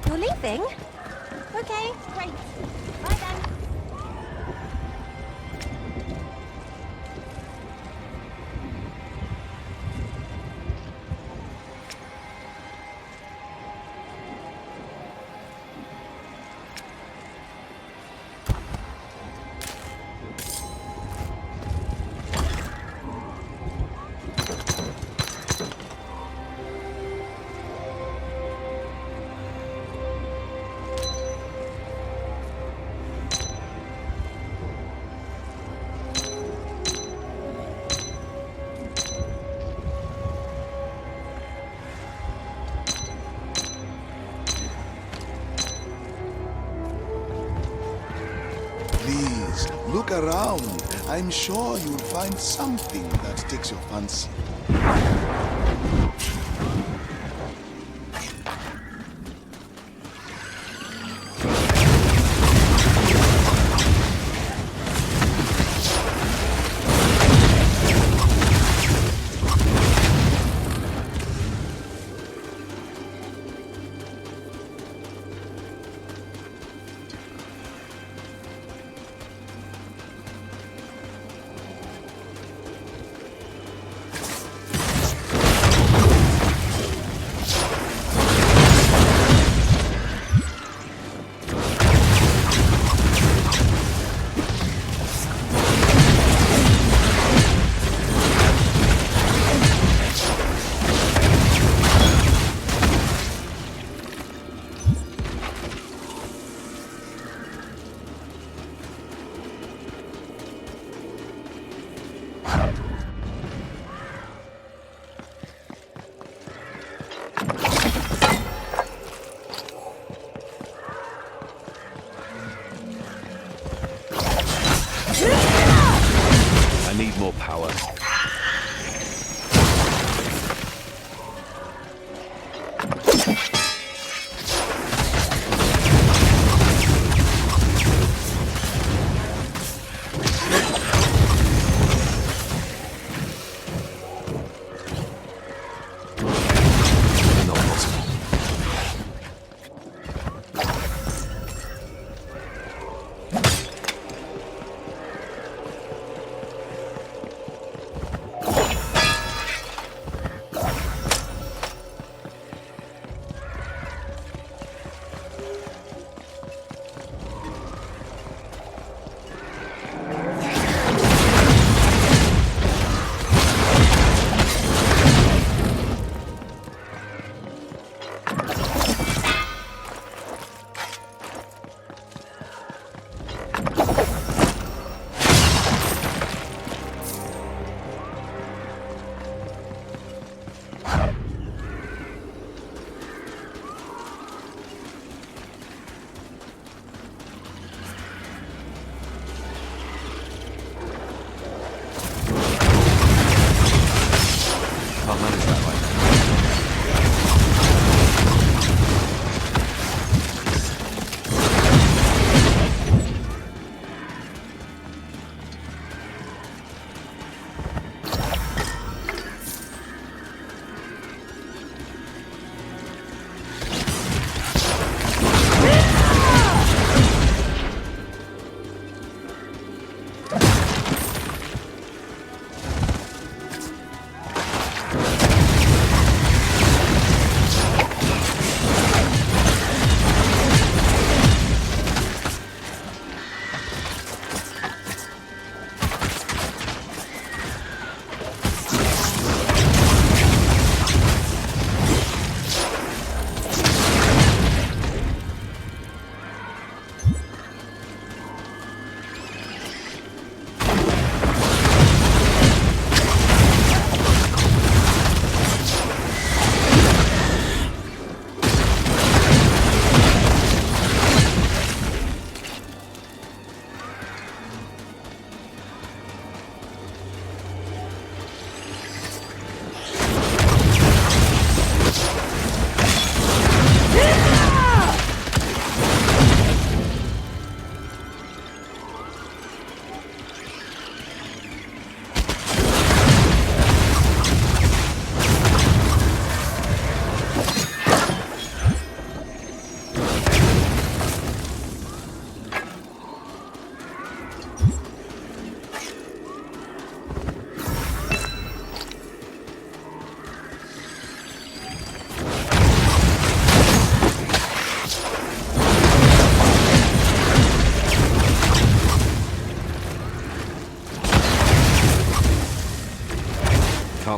Speaker 11: You're leaving? Okay, great. Bye then.
Speaker 9: Please, look around. I'm sure you'll find something that takes your fancy.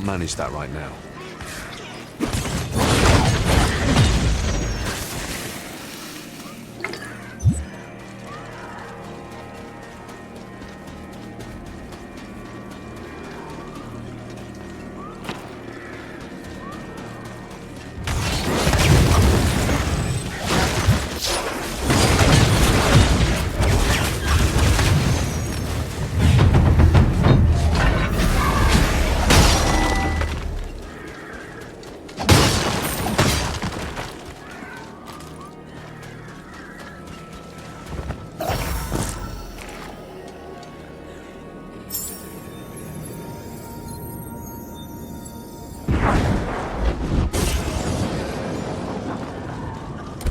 Speaker 1: can't manage that right now.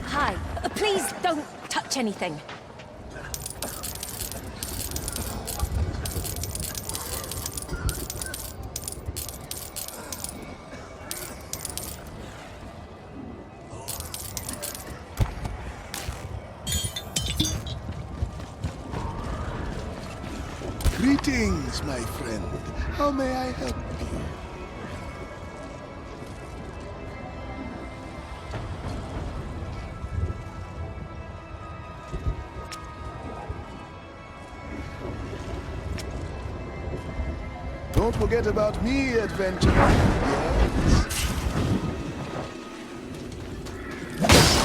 Speaker 6: Hi. Please don't touch anything.
Speaker 9: Greetings, my friend. How may I help you? Don't forget about me, adventurer. Yes.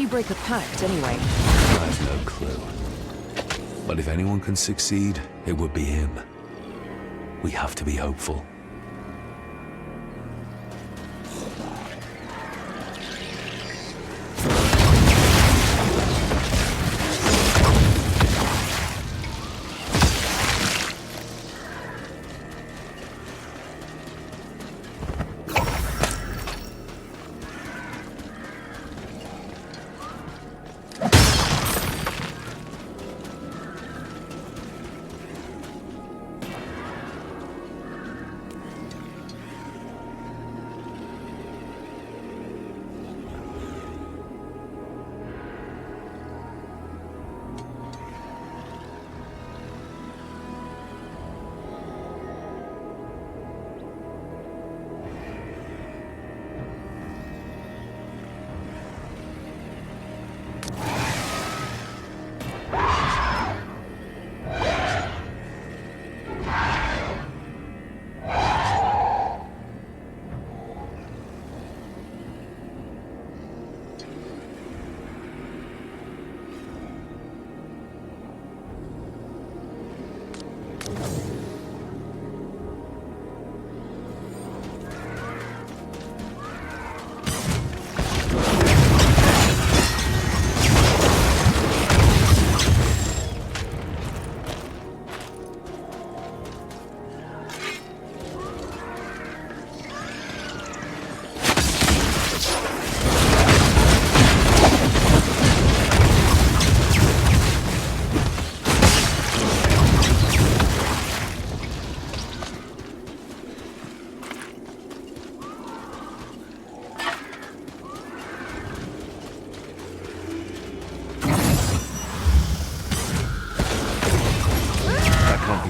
Speaker 6: break a pact, anyway?
Speaker 1: I have no clue. But if anyone can succeed, it would be him. We have to be hopeful.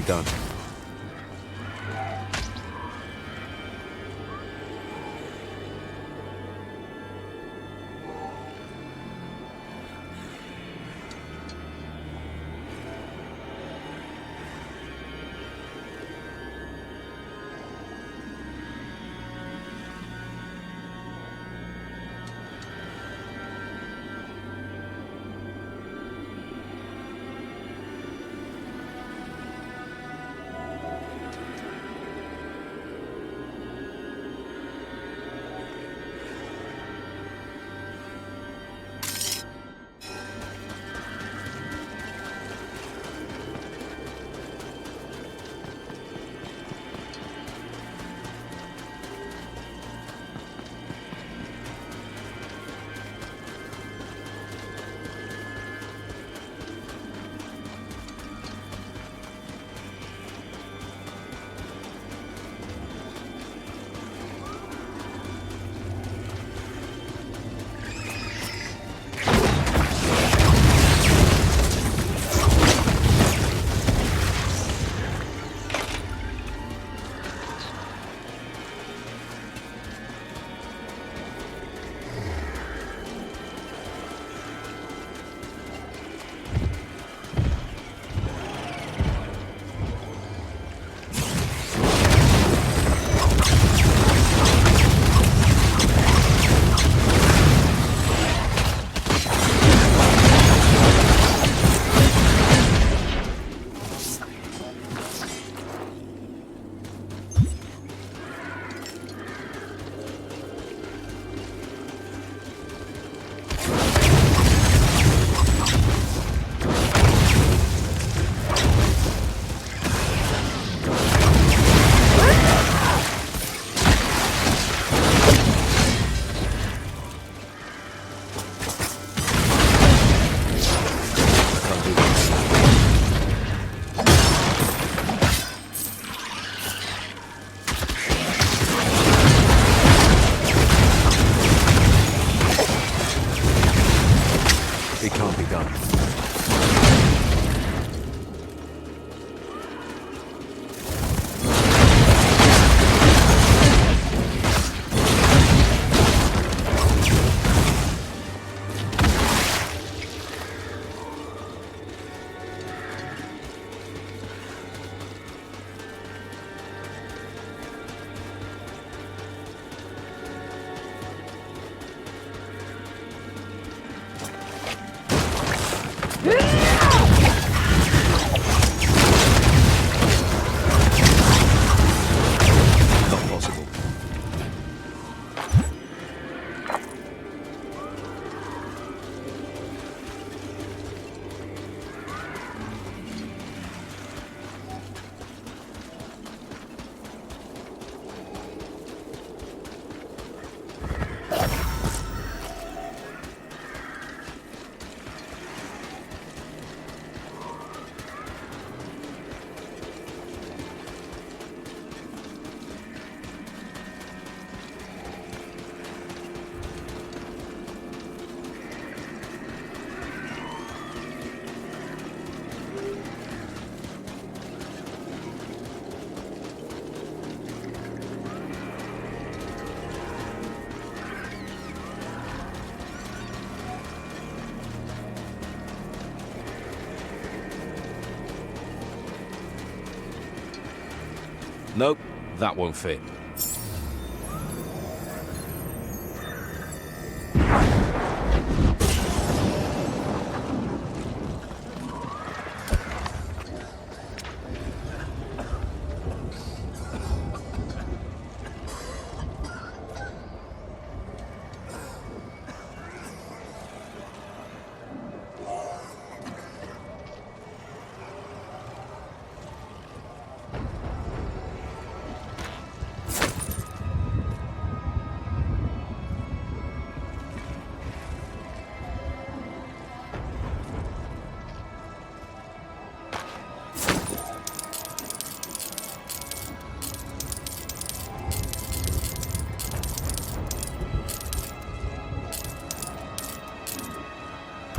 Speaker 1: Done.
Speaker 20: Nope, that won't fit.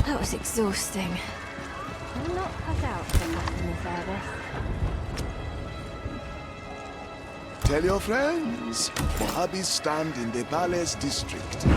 Speaker 6: That was exhausting.
Speaker 11: I'm not cut out for customer service.
Speaker 9: Tell your friends, Mojave stand in the Palace District.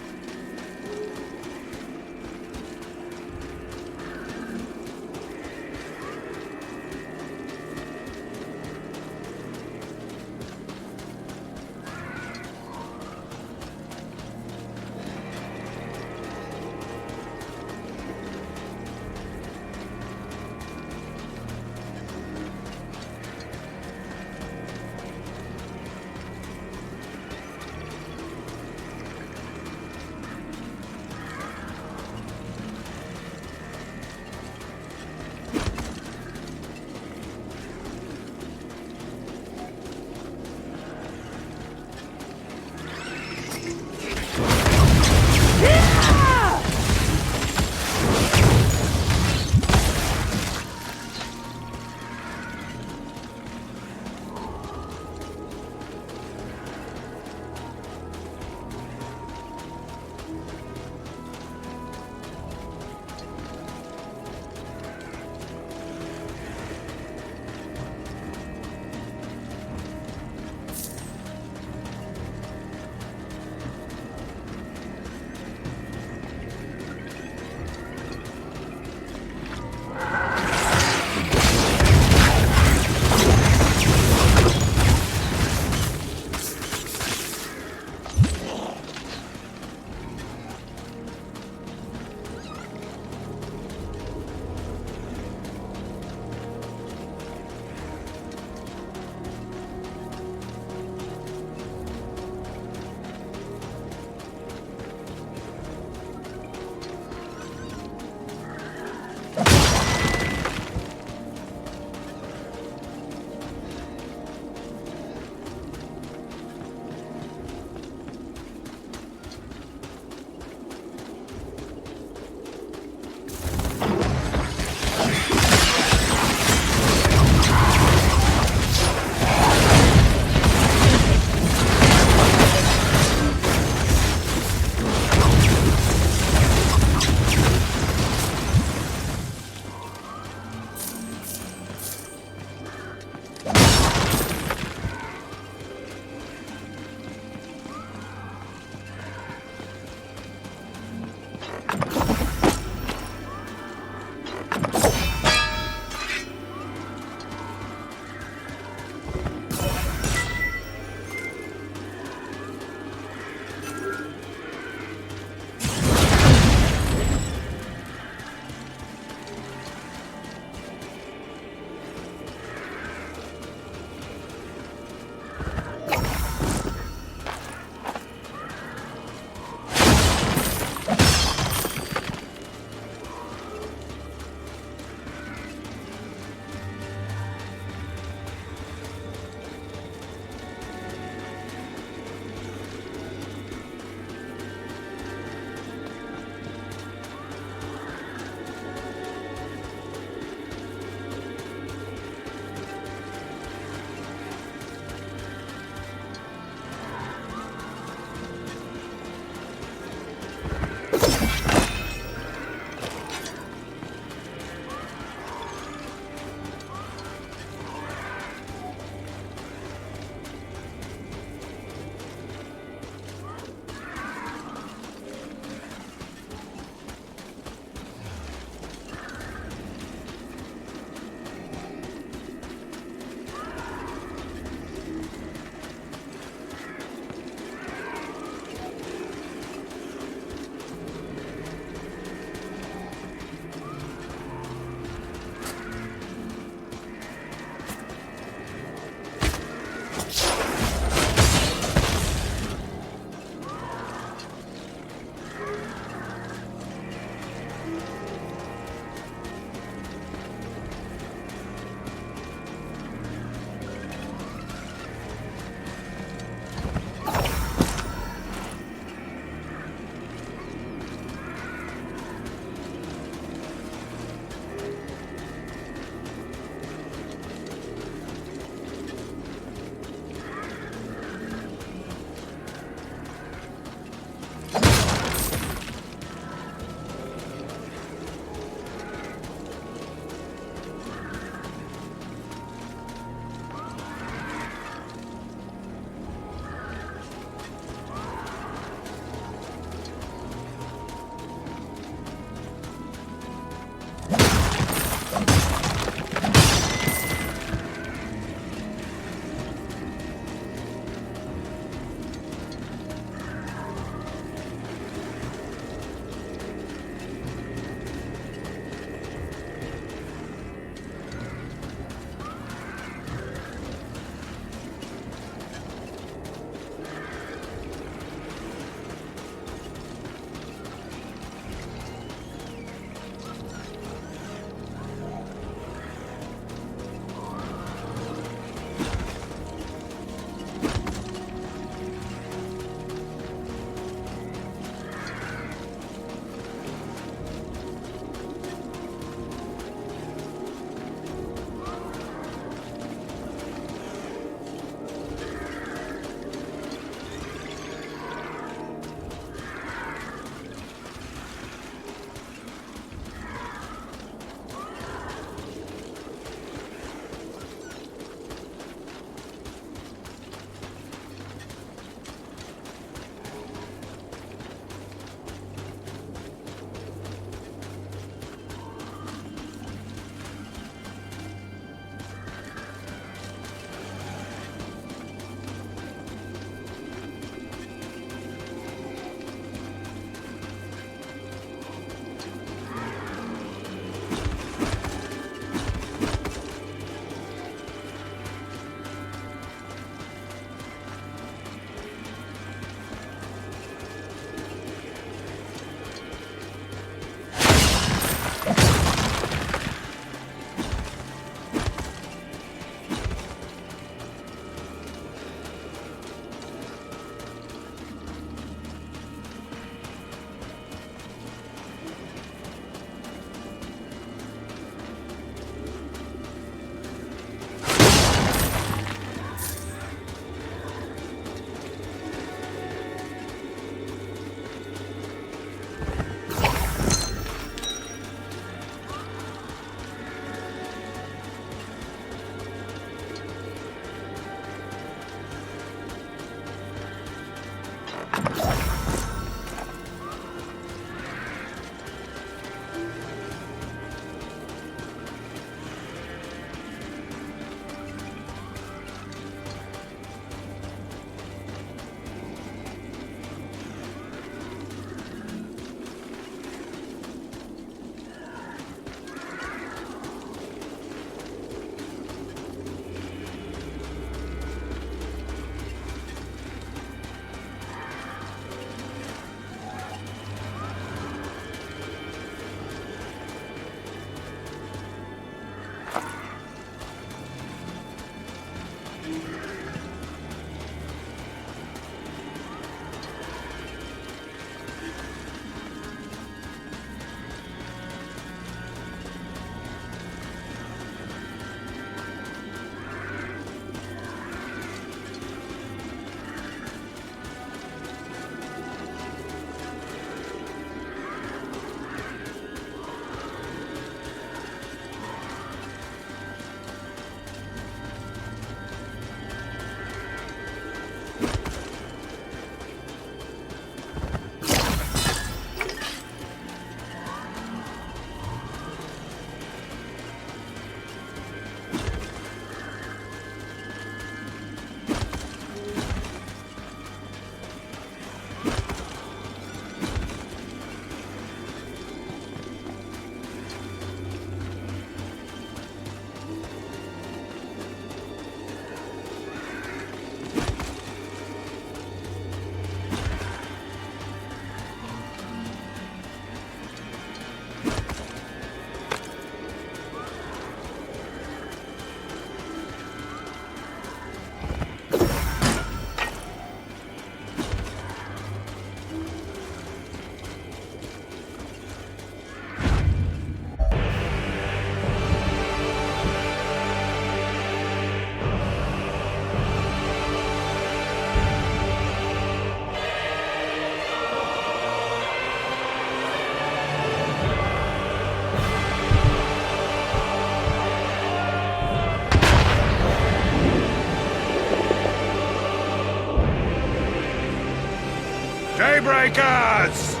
Speaker 17: Daybreakers!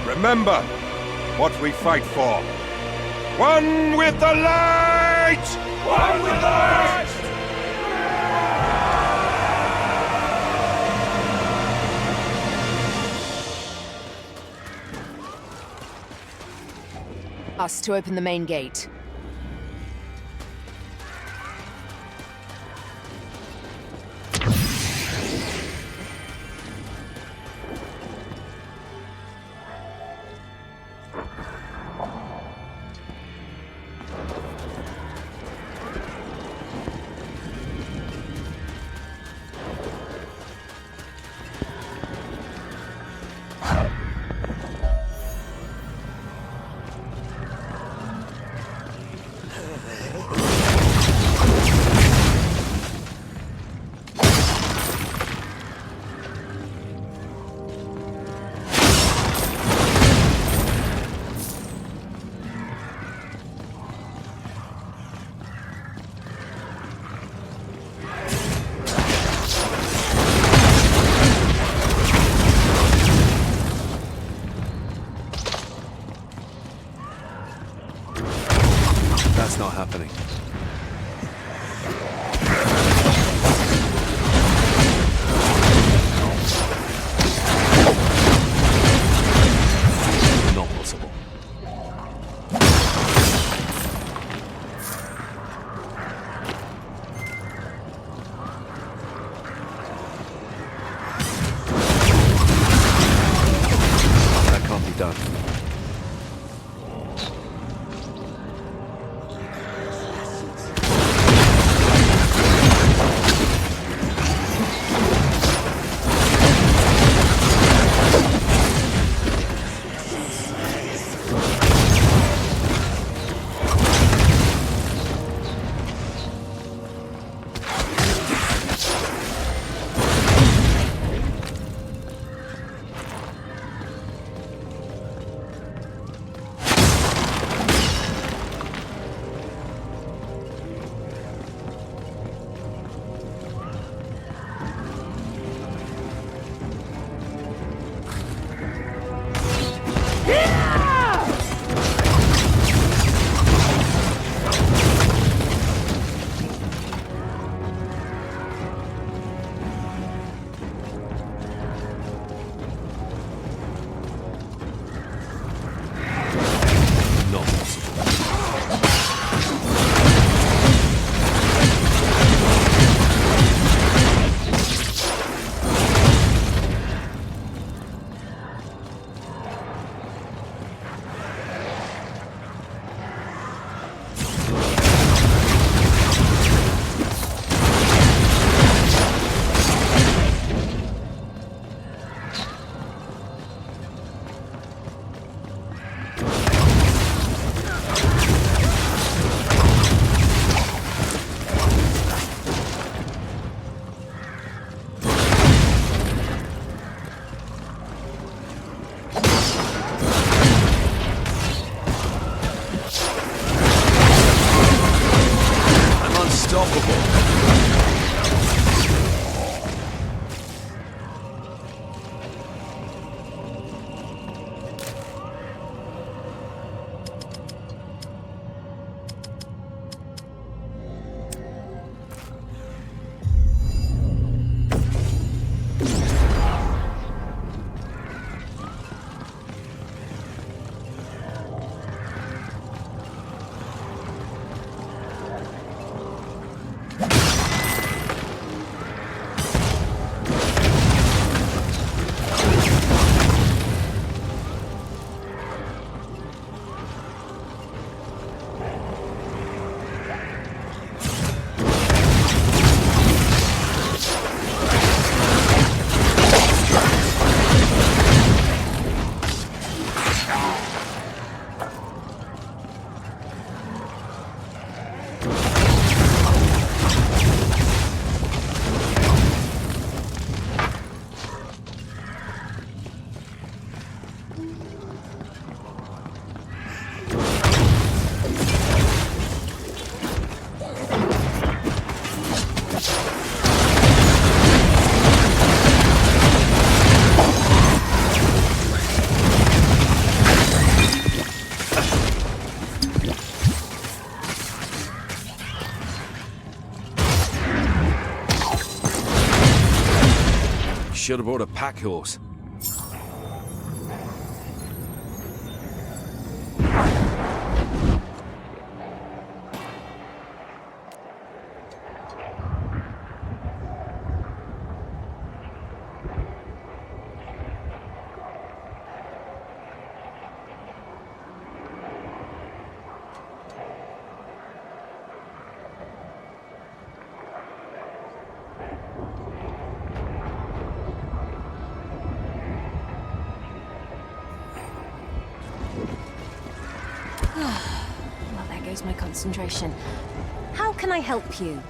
Speaker 17: Remember what we fight for. One with the light! One with the light!
Speaker 6: Us to open the main gate.
Speaker 16: should have brought a pack horse.
Speaker 6: Well, there goes my concentration. How can I help you?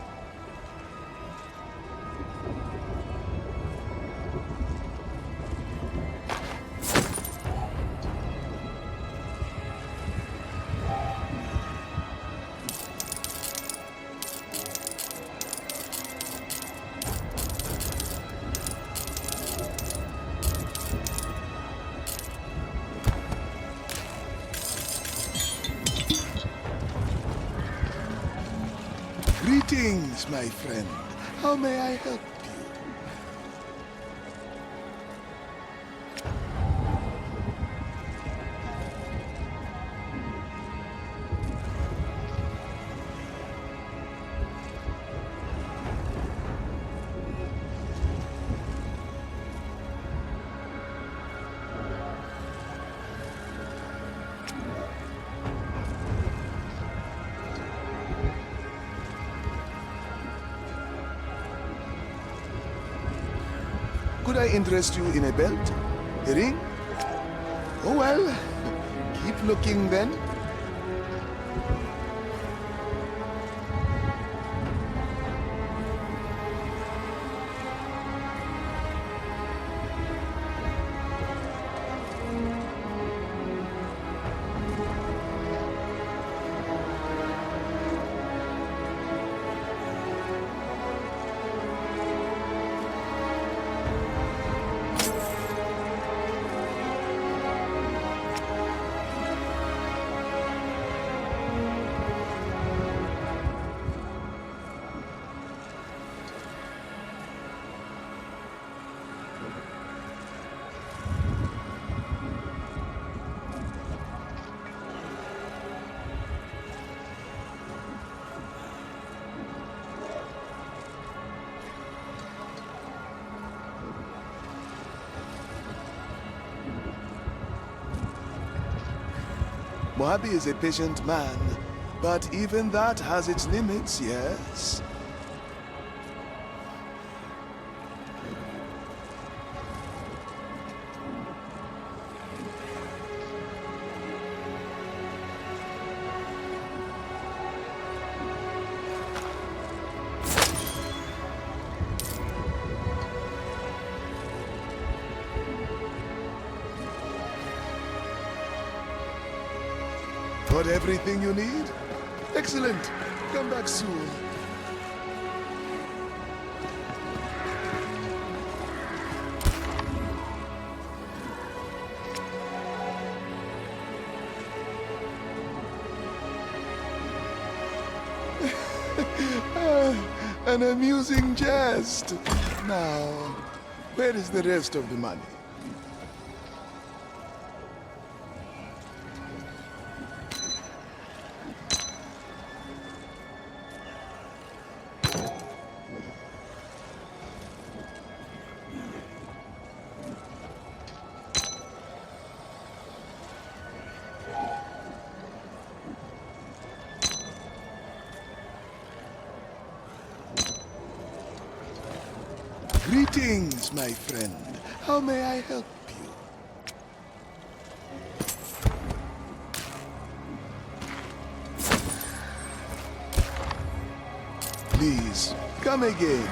Speaker 9: Greetings, my friend. How may I help you? Could I interest you in a belt? A ring? Oh well, keep looking then. Moabi is a patient man, but even that has its limits, yes? Got everything you need? Excellent. Come back soon. An amusing jest. Now, where is the rest of the money? Greetings, my friend. How may I help you? Please, come again.